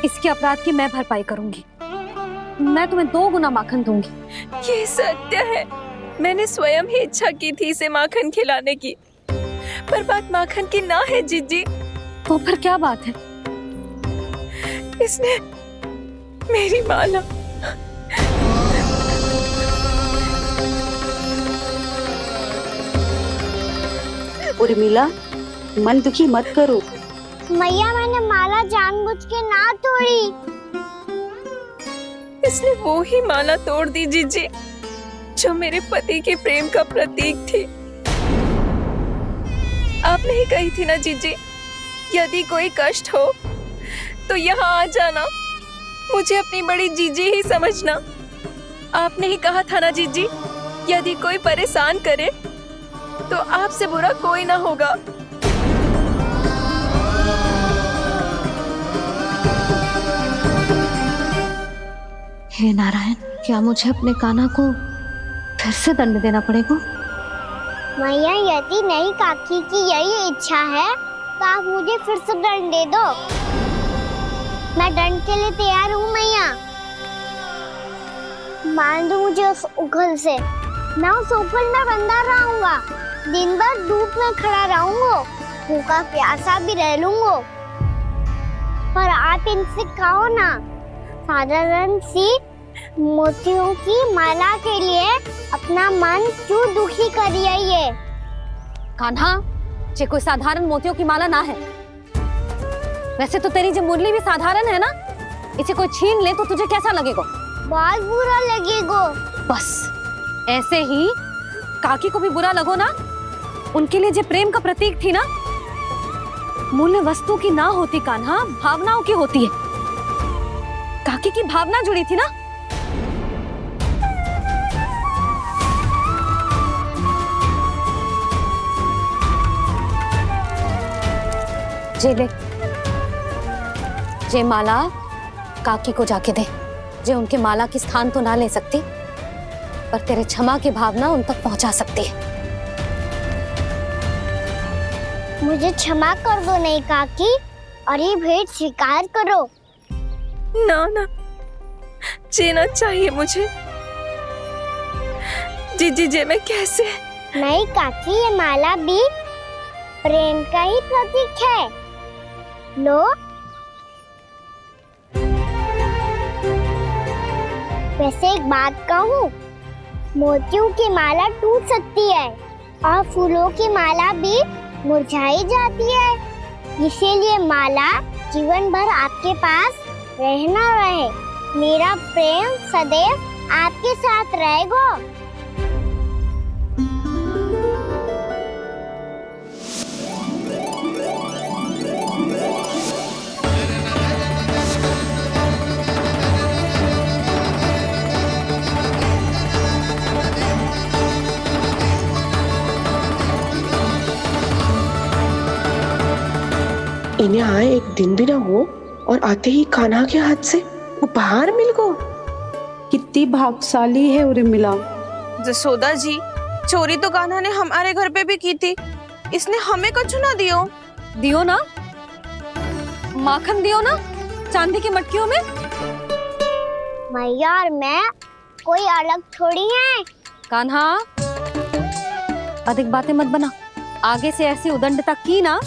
इसके अपराध की मैं भरपाई करूंगी। मैं तुम्हें 2 गुना माखन दूंगी। ये सत्य है, मैंने स्वयं ही इच्छा की थी इसे माखन खिलाने की, पर बात माखन की ना है जीजी। तो फिर क्या बात है? इसने मेरी माला उर्मिला, मन दुखी मत करो। मैया मैंने माला जानबूझ के ना तोड़ी। इसने वो ही माला तोड़ दी जीजी जो मेरे पति के प्रेम का प्रतीक थी। आपने ही कही थी ना जीजी, यदि कोई कष्ट हो तो यहाँ आ जाना, मुझे अपनी बड़ी जीजी ही समझना। आपने ही कहा था ना जीजी, यदि कोई परेशान करे तो आपसे बुरा कोई ना होगा। हे नारायण, क्या मुझे अपने कान्हा को फिर से दंड देना पड़ेगा? मैया यदि नहीं काकी की यही इच्छा है तो आप मुझे फिर से दंड दे दो। मैं दंड के लिए तैयार हूँ मैया। मान दो मुझे उस उखल से, मैं उस उखल में बंधा रहूंगा, दिन भर धूप में खड़ा रहूंगा, भूखा प्यासा भी रह लूंगा। पर आप इनसे कहो ना, साधारण सी मोतियों की माला के लिए अपना मन क्यों दुखी करिए ये? कान्हा, ये कोई साधारण मोतियों की माला ना है। वैसे तो तेरी जो मुरली भी साधारण है ना, इसे कोई छीन ले तो तुझे कैसा लगेगा? बहुत बुरा लगेगा। बस ऐसे ही काकी को भी बुरा लगो ना। उनके लिए जो प्रेम का प्रतीक थी ना, मूल्य वस्तु की ना होती कान्हा, भावनाओं की होती है। काकी की भावना जुड़ी थी ना। जे ले, जे माला काकी को जाके दे। जे उनके माला की स्थान तो ना ले सकती, पर तेरे क्षमा की भावना उन तक पहुंचा सकती है। मुझे क्षमा कर दो नहीं काकी, और ये भेंट स्वीकार करो। ना ना, जीना चाहिए मुझे। जीजी जे मैं कैसे? नहीं काकी, ये माला भी प्रेम का ही प्रतीक है। लो, वैसे एक बात कहूँ, मोतियों की माला टूट सकती है और फूलों की माला भी मुरझाई जाती है। इसीलिए माला जीवन भर आपके पास रहना रहे। मेरा प्रेम सदैव आपके साथ रहेगा। इन्हें आए एक दिन भी ना हो और आते ही कान्हा के हाथ से उपहार मिल गो। कितनी भाग्यशाली है उर्मिला। जसोदा जी, चोरी तो कान्हा ने हमारे घर पे भी की थी। इसने हमें कछु ना दियो। दियो ना, माखन दियो ना, चांदी की मटकियों में। मैया और मैं कोई अलग थोड़ी हैं। कान्हा, अधिक बातें मत बना। आगे से ऐसी उदंडता की ना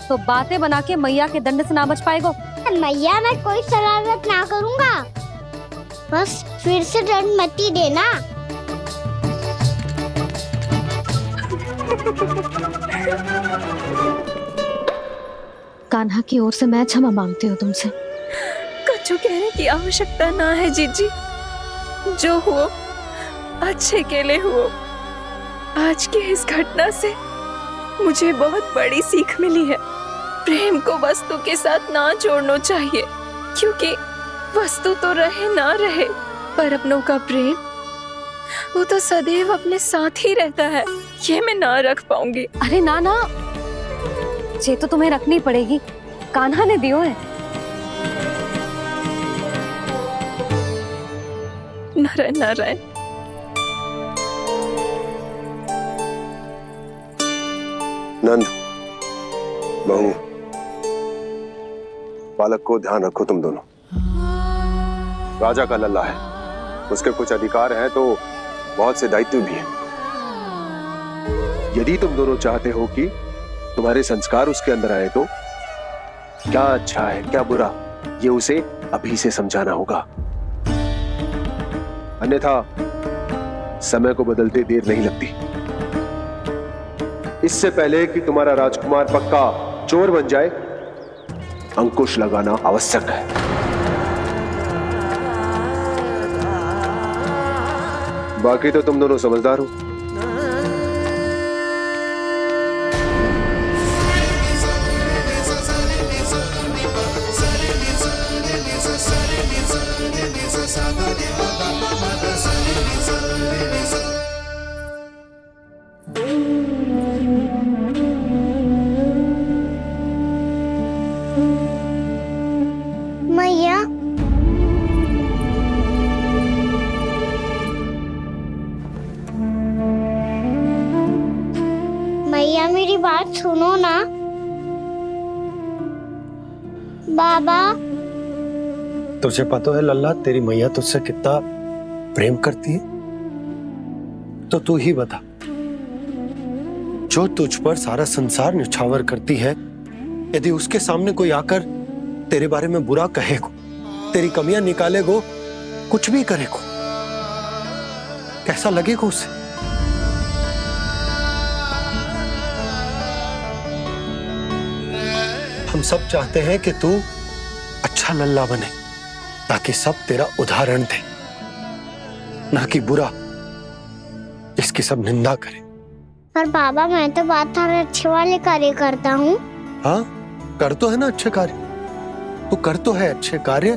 तो बातें बना के मैया के दंड से ना बच पाएगो। मैया, मैं कोई शरारत ना करूंगा, बस फिर से दंड मत ही देना। कान्हा की ओर से मैं क्षमा मांगती हूँ तुमसे। कछु कहने की आवश्यकता ना है जीजी। जो हुआ अच्छे के लिए हुआ। आज की इस घटना से मुझे बहुत बड़ी सीख मिली है। प्रेम को वस्तु के साथ ना जोड़ना चाहिए, क्योंकि वस्तु तो रहे ना रहे, पर अपनों का प्रेम वो तो सदैव अपने साथ ही रहता है। ये मैं ना रख पाऊंगी। अरे ना ना, ये तो तुम्हें रखनी पड़ेगी। कान्हा ने दियो है। नारायण नारायण। नंद, बहू, बालक को ध्यान रखो तुम दोनों। राजा का लल्ला है, उसके कुछ अधिकार हैं तो बहुत से दायित्व भी हैं। यदि तुम दोनों चाहते हो कि तुम्हारे संस्कार उसके अंदर आए तो क्या अच्छा है क्या बुरा, ये उसे अभी से समझाना होगा, अन्यथा समय को बदलते देर नहीं लगती। इससे पहले कि तुम्हारा राजकुमार पक्का चोर बन जाए, अंकुश लगाना आवश्यक है। बाकी तो तुम दोनों समझदार हो। मैया, मैया मेरी बात सुनो ना। बाबा, तुझे पता है लल्ला, तेरी मैया तुझसे कितना प्रेम करती है? तो तू ही बता, जो तुझ पर सारा संसार निछावर करती है, यदि उसके सामने कोई आकर तेरे बारे में बुरा कहेगो, तेरी कमियां निकालेगो, कुछ भी करेगो, कैसा लगेगा उसे? हम सब चाहते हैं कि तू अच्छा लल्ला बने, ताकि सब तेरा उदाहरण दे, ना कि बुरा जिसकी सब निंदा करे। पर बाबा, मैं तो बात हर अच्छे वाले कार्य करता हूँ। हाँ, कर तो है ना अच्छे कार्य, तू कर तो है अच्छे कार्य,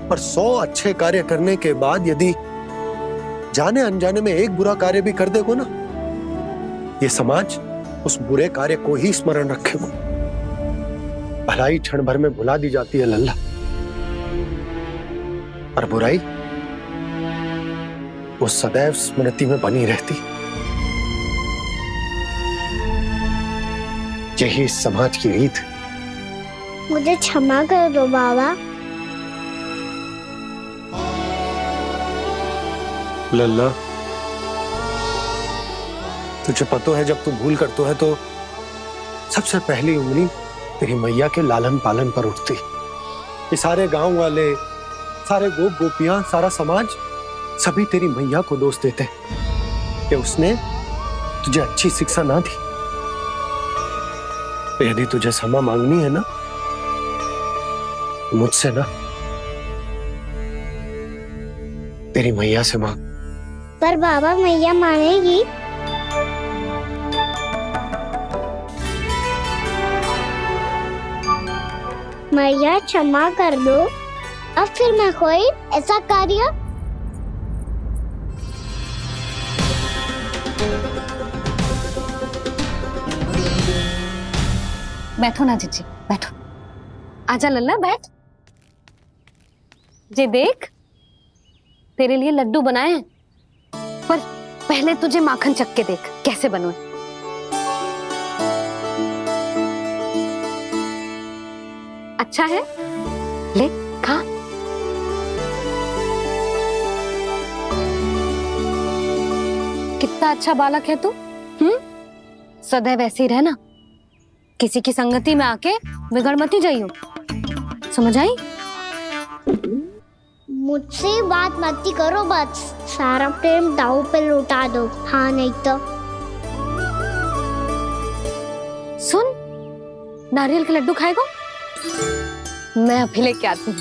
पर 100 अच्छे कार्य करने के बाद यदि जाने अनजाने में एक बुरा कार्य भी कर देगो ना, ये समाज उस बुरे कार्य को ही स्मरण रखेगो। भलाई क्षण भर में भुला दी जाती है लल्ला, और बुराई वो सदैव स्मृति में बनी रहती। यही इस समाज की रीत है। मुझे क्षमा कर दो बाबा। लल्ला, तुझे पता है जब तू भूल करता है तो सबसे पहली उंगली तेरी मैया के लालन पालन पर उठती। ये सारे गांव वाले, सारे गोप गोपियां, सारा समाज, सभी तेरी मैया को दोष देते कि उसने तुझे अच्छी शिक्षा ना दी। तो यदि तुझे क्षमा मांगनी है ना, मुझसे ना, तेरी मैया से मांग। पर बाबा, मैया मानेगी? मैया क्षमा कर दो, अब फिर मैं कोई ऐसा कार्य। बैठो ना जीजी, बैठो। आजा लल्ला, बैठ। जे देख, तेरे लिए लड्डू बनाए हैं, पर पहले तुझे माखन चख के देख कैसे बने। अच्छा है, ले खा। कितना अच्छा बालक है तू। सदैव ऐसे ही रहना, किसी की संगति में आके बिगड़ मत ही जाइयो, समझ आई? मुझसे बात मत ही करो, बस सारा प्रेम दाव पे लुटा दो। हाँ, नहीं तो सुन, नारियल के लड्डू खाएगा? मैं अभी लेके आती हूँ।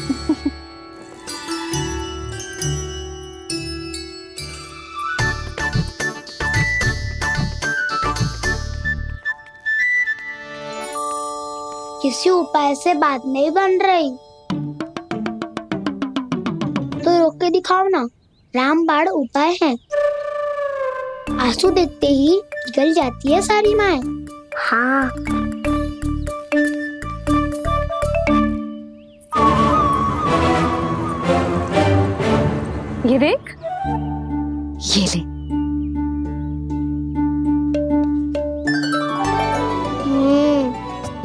किसी उपाय से बात नहीं बन रही तो रोक के दिखाओ ना। रामबाण उपाय है, आंसू देखते ही निकल जाती है सारी माए। हाँ, ये देख, ये ले।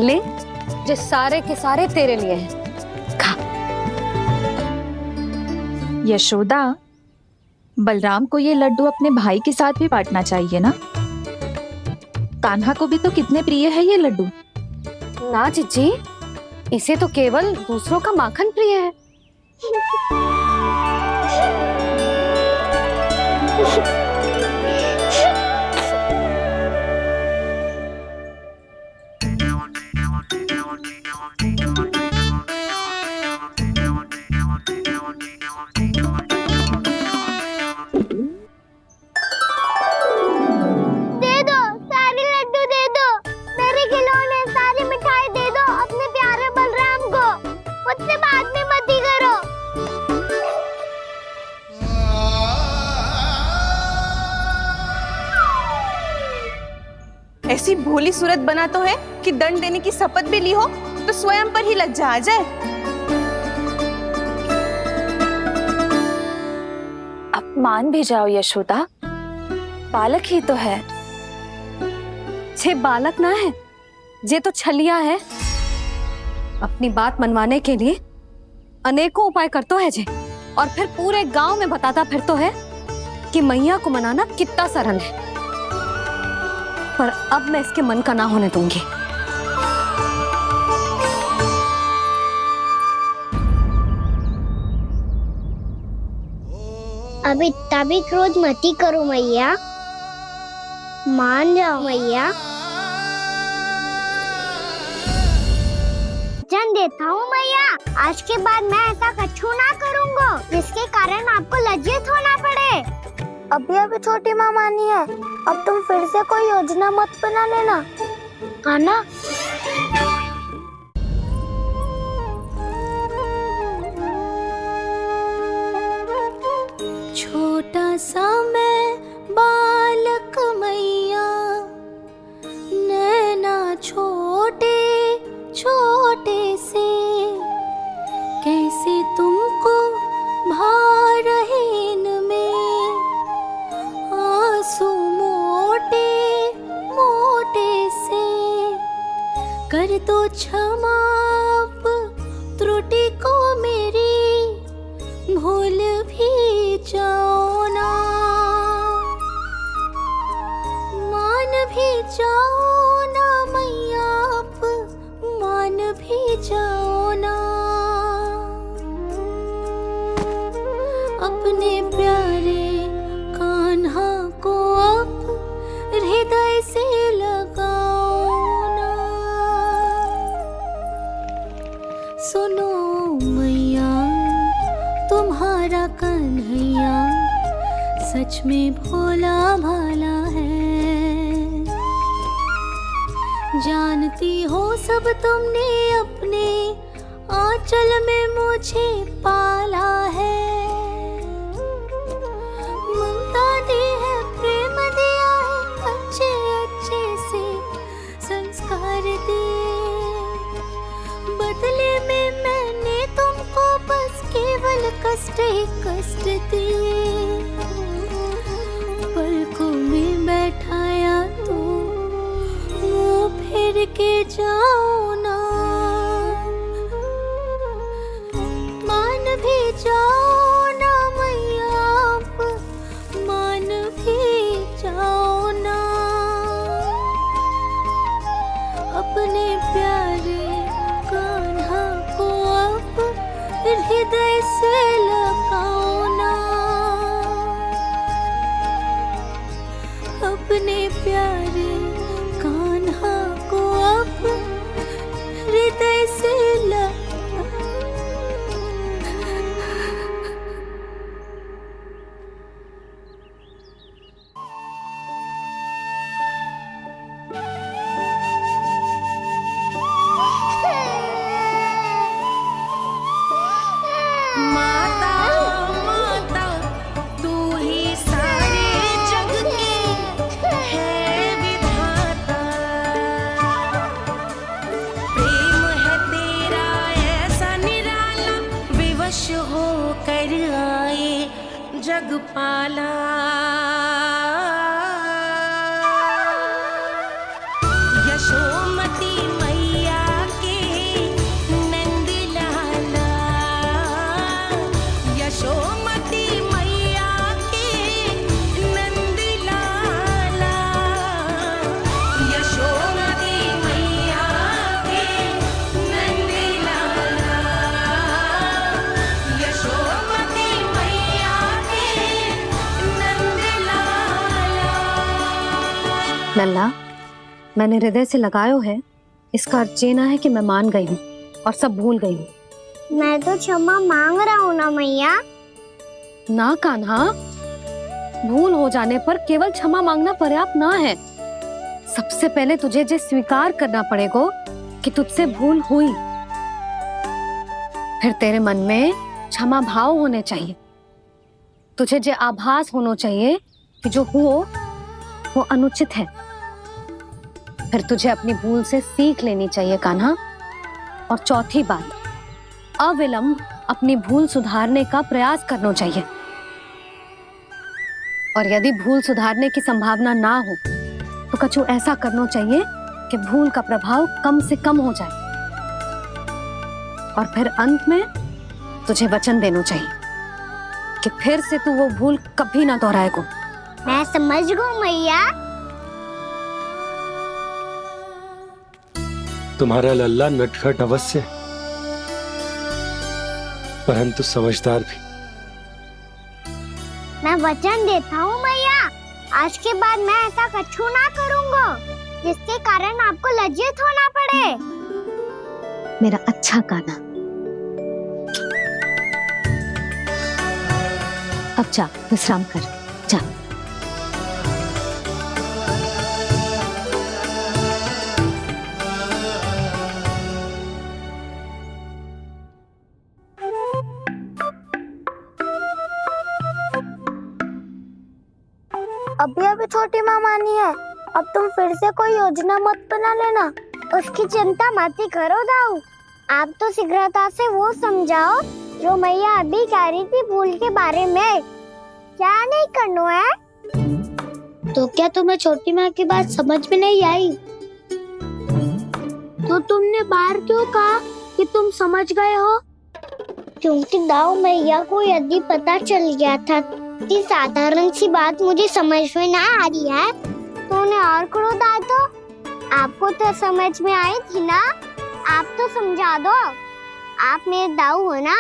ले, जो सारे के सारे तेरे लिए हैं, खा। यशोदा, बलराम को ये लड्डू अपने भाई के साथ भी बांटना चाहिए ना। कान्हा को भी तो कितने प्रिय है ये लड्डू। ना जीजी, इसे तो केवल दूसरों का माखन प्रिय है। दे दो, सारे लड्डू दे दो, मेरे खिलौने, सारी मिठाई दे दो अपने प्यारे बलराम को। मुझसे बाद में मत ही करो। ऐसी भोली सूरत बना तो है कि दंड देने की शपथ भी ली हो तो स्वयं पर ही लज्जा आ जाए। अब मान भी जाओ यशोदा, बालक ही तो है। छे बालक ना है, जे तो छलिया है। अपनी बात मनवाने के लिए अनेकों उपाय करतो है जे, और फिर पूरे गांव में बताता फिरतो है कि मैया को मनाना कितना सरल है। पर अब मैं इसके मन का ना होने दूंगी। अब इतना भी क्रोध मत ही करो मैया, मान जाओ मैया। वचन देता हूँ मैया, आज के बाद मैं ऐसा कछु ना करूँगा जिसके कारण आपको लज्जित होना पड़े। अभी छोटी माँ मानी है, अब तुम फिर से कोई योजना मत बना लेना, कान्हा। छोटा सा मैं बालक मैया, नैना छोटे छोटे से, कैसे तुमको भा रहे इनमें आंसू मोटे मोटे से। कर दो क्षमा त्रुटि को मेरी, भूल भी जाओ ना, मान भी जाओ ना मैया, आप मान भी जाओ ना। अपने प्यारे कान्हा को अब हृदय से लगाओ ना। सुनो मैया, तुम्हारा कन्हैया सच में भोला भाला है। जानती हो सब तुमने अपने आंचल में मुझे पाला है। ममता दी है, प्रेम दिया है, अच्छे अच्छे से संस्कार दिए। बदले में मैंने तुमको बस केवल कष्ट ही कष्ट दिए। पलकों में बैठाया तो मुंह फेर के जाओ ना, मान भी जाओ ना मैया, आप मान भी जाओ ना। अपने प्यारे कान्हा को अब हृदय से लगाओ ना। अपने प्यारे कान्हा को अब हृदय से माता माता तू ही सारे जग की है विधाता। प्रेम है तेरा ऐसा निराला, विवश हो कर आए जग पाला। यशोमती मैया के नंद लाला, यशोमती मैया के नंद लाला, लल्ला, मैंने हृदय से लगायो है, इसका अर्थ ये ना है कि मैं मान गई हूँ और सब भूल गई हूँ। मैं तो क्षमा मांग रहा हूँ ना मैया। ना कान्हा, भूल हो जाने पर केवल क्षमा मांगना पर्याप्त ना है। सबसे पहले तुझे ये स्वीकार करना पड़ेगा कि तुझसे भूल हुई। फिर तेरे मन में क्षमा भाव होने चाहिए। तुझे ये आभास होना चाहिए कि जो हुआ वो अनुचित है। फिर तुझे अपनी भूल से सीख लेनी चाहिए कान्हा। और चौथी बात, अविलंब अपनी भूल सुधारने का प्रयास करना चाहिए। और यदि भूल सुधारने की संभावना ना हो तो कछु ऐसा करना चाहिए कि भूल का प्रभाव कम से कम हो जाए। और फिर अंत में तुझे वचन देना चाहिए कि फिर से तू वो भूल कभी ना दोहराएगा। मैं समझ गई मैया। तुम्हारा लल्ला नटखट अवश्य है, परंतु समझदार भी। मैं वचन देता हूँ मैया, आज के बाद मैं ऐसा कछु ना करूँगा जिसके कारण आपको लज्जित होना पड़े। मेरा अच्छा कान्हा, अब जा विश्राम कर, जा। अभी अभी छोटी माँ मानी है, अब तुम फिर से कोई योजना मत बना लेना। उसकी चिंता मत ही करो दाऊ। आप तो शीघ्रता से वो समझाओ जो मैया अभी कह रही थी भूल के बारे में। क्या नहीं करना है? तो क्या तुम्हें छोटी माँ की बात समझ में नहीं आई? तो तुमने बाहर क्यों कहा कि तुम समझ गए हो? क्योंकि दाऊ मैया को यदि पता चल गया था कि साधारण सी बात मुझे समझ में ना आ रही है तो उन्हें और क्रोध आया। तो आपको तो समझ में आई थी ना, आप तो समझा दो। आप मेरे दाऊ हो ना।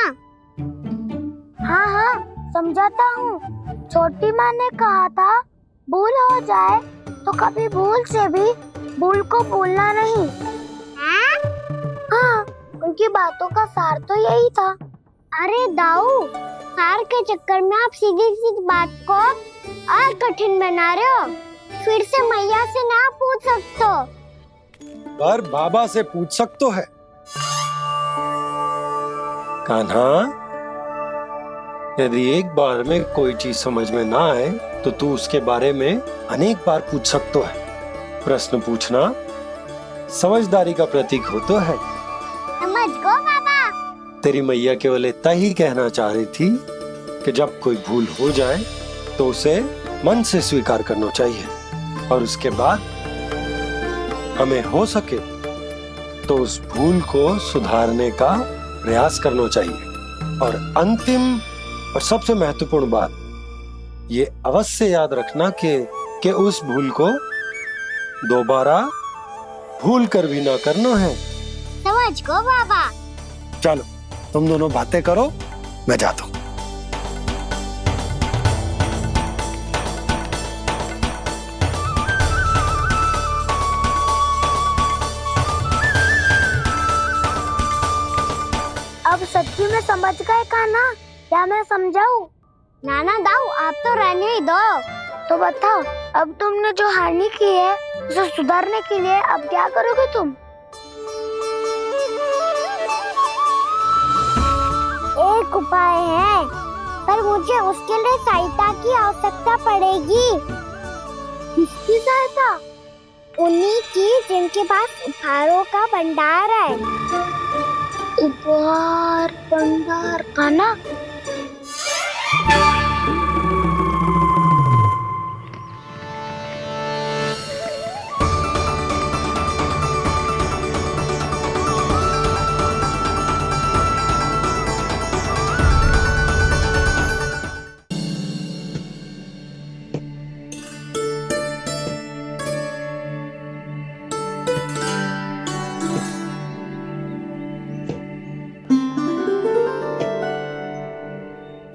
हाँ हाँ समझाता हूँ। छोटी माँ ने कहा था भूल हो जाए तो कभी भूल से भी भूल को भूलना नहीं। हाँ उनकी बातों का सार तो यही था। अरे दाऊ, सार के चक्कर में आप सीधी सीधी बात को और कठिन बना रहे हो। फिर से मैया से ना पूछ सकते हो, पर बाबा से पूछ सकते है। कान्हा, यदि एक बार में कोई चीज समझ में ना आए तो तू उसके बारे में अनेक बार पूछ सकते है। प्रश्न पूछना समझदारी का प्रतीक होता है। समझ गो बाबा। तेरी मैया केवल इतना ही कहना चाह रही थी कि जब कोई भूल हो जाए तो उसे मन से स्वीकार करना चाहिए और उसके बाद हमें हो सके तो उस भूल को सुधारने का प्रयास करना चाहिए। और अंतिम और सबसे महत्वपूर्ण बात ये अवश्य याद रखना कि उस भूल को दोबारा भूल कर भी ना करना है। समझ गो बाबा। चलो तुम दोनों बातें करो, मैं जाता हूँ। अब सच्ची में समझ गए कान्हा? क्या मैं समझाऊं? नाना दाऊ, आप तो रहने ही दो। तो बताओ, अब तुमने जो हानि की है उसे सुधारने के लिए अब क्या करोगे तुम? एक उपाय है, पर मुझे उसके लिए सहायता की आवश्यकता पड़ेगी। किसकी सहायता? उन्हीं की जिनके पास उपहारों का भंडार है। उपहार भंडार का ना?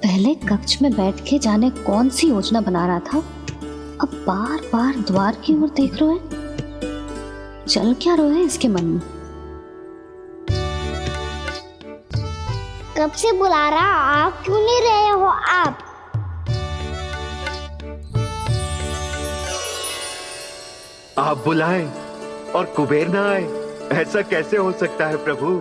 पहले कक्ष में बैठ के जाने कौन सी योजना बना रहा था अब बार बार द्वार की ओर देख रहे हैं, चल क्या रहे हैं इसके मन में? कब से बुला रहा, आप क्यों नहीं रहे हो आप? आप बुलाएं और कुबेर ना आए, ऐसा कैसे हो सकता है प्रभु?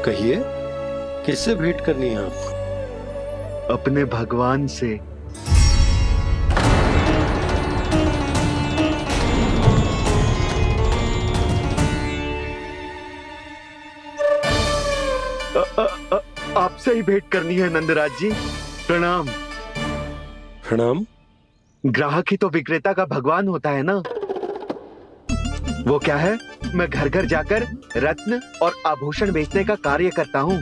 कहिए, किससे भेंट करनी है आपको? अपने भगवान से। आपसे ही भेंट करनी है नंदराज जी। प्रणाम। प्रणाम। ग्राहक ही तो विक्रेता का भगवान होता है ना। वो क्या है, मैं घर घर जाकर रत्न और आभूषण बेचने का कार्य करता हूँ।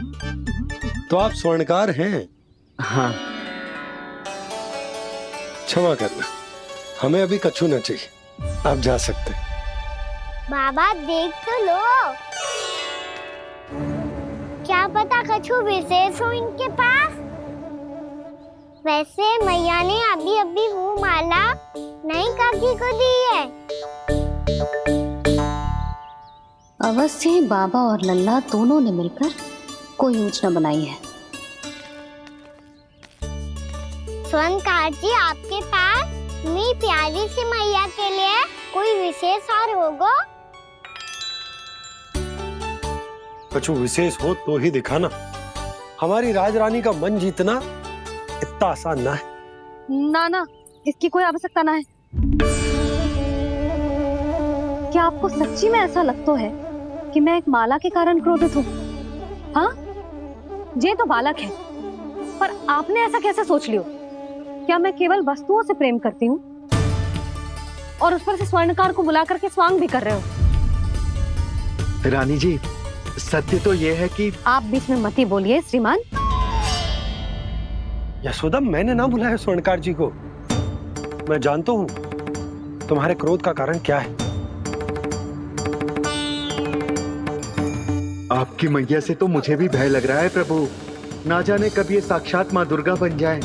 तो आप स्वर्णकार हैं? हाँ। क्षमा करना, हमें अभी कछु न चाहिए, आप जा सकते हैं। बाबा देख तो लो, क्या पता कछु विशेष हो इनके पास। वैसे मैया ने अभी अभी वो माला नई काकी को दी है। अवश्य ही बाबा और लल्ला दोनों ने मिलकर कोई योजना बनाई है। स्वर्णकार जी, आपके पास मेरी प्यारी सी मैया के लिए कोई विशेष हार होगा? कछु विशेष हो तो ही दिखाना। हमारी राजरानी का मन जीतना इतना आसान ना है। ना ना, इसकी कोई आवश्यकता ना है। क्या आपको सच्ची में ऐसा लगता है कि मैं एक माला के कारण क्रोधित हूँ? हाँ, ये तो बालक है, पर आपने ऐसा कैसे सोच लियो? क्या मैं केवल वस्तुओं से प्रेम करती हूँ और उस पर से स्वर्णकार को बुला करके स्वांग भी कर रहे हो? रानी जी, सत्य तो ये है कि आप बीच में मत ही बोलिए श्रीमान। यशोदा, मैंने ना बुलाया स्वर्णकार जी को। मैं जानता हूँ तुम्हारे क्रोध का कारण क्या है। आपकी मैया से तो मुझे भी भय लग रहा है प्रभु। ना जाने कब ये साक्षात माँ दुर्गा बन जाए।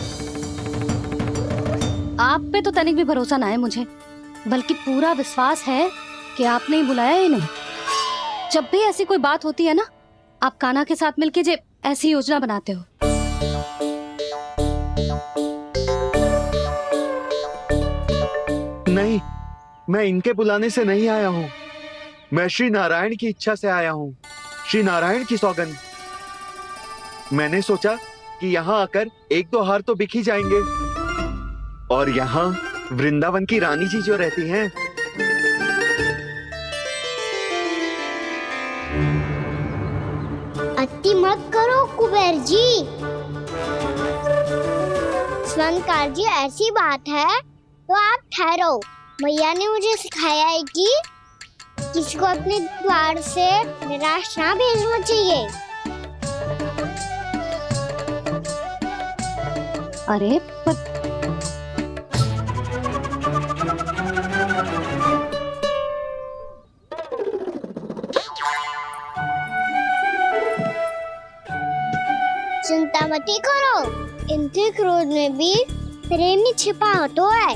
आप पे तो तनिक भी भरोसा ना है मुझे, बल्कि पूरा विश्वास है कि आपने ही बुलाया ही नहीं। जब भी ऐसी कोई बात होती है ना, आप कान्हा के साथ मिलके जे ऐसी योजना बनाते हो। नहीं, मैं इनके बुलाने से नहीं आया हूँ। मैं श्री नारायण की इच्छा से आया हूँ, श्री नारायण की सौगंध। मैंने सोचा कि यहाँ आकर एक दो हार तो बिक ही जाएंगे। और यहाँ वृंदावन की रानी जी जो रहती हैं, अति मत करो कुबेर जी। स्वर्णकार जी, ऐसी बात है तो आप ठहरो। मैया ने मुझे सिखाया है कि किसी को अपने द्वार से निराश ना भेजना चाहिए। अरे पर चिंता मत करो, इनके क्रोध में भी प्रेम ही छिपा होता है।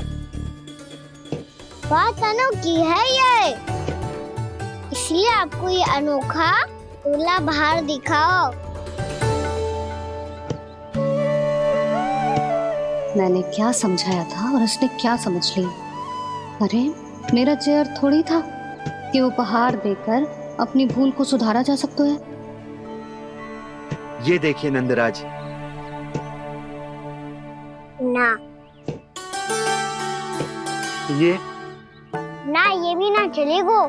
बात अनोखी है ये, इसलिए आपको ये अनोखा दूल्हा बाहर दिखाओ। मैंने क्या समझाया था और उसने क्या समझ लिया? अरे मेरा जय थोड़ी था कि उपहार देकर अपनी भूल को सुधारा जा सकता है। ये देखिए नंदराज। ना ये ना, ये भी ना चलेगा।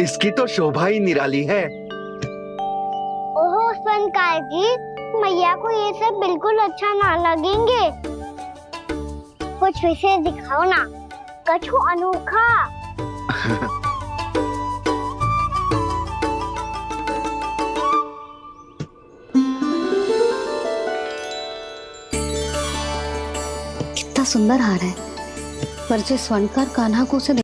इसकी तो शोभा ही निराली है। ओहो स्वर्णकार जी, मैया को ये सब बिल्कुल अच्छा ना लगेंगे। कुछ विशेष दिखाओ ना, कछु अनोखा। कितना सुंदर हार है, पर जो स्वर्णकार कान्हा को उसे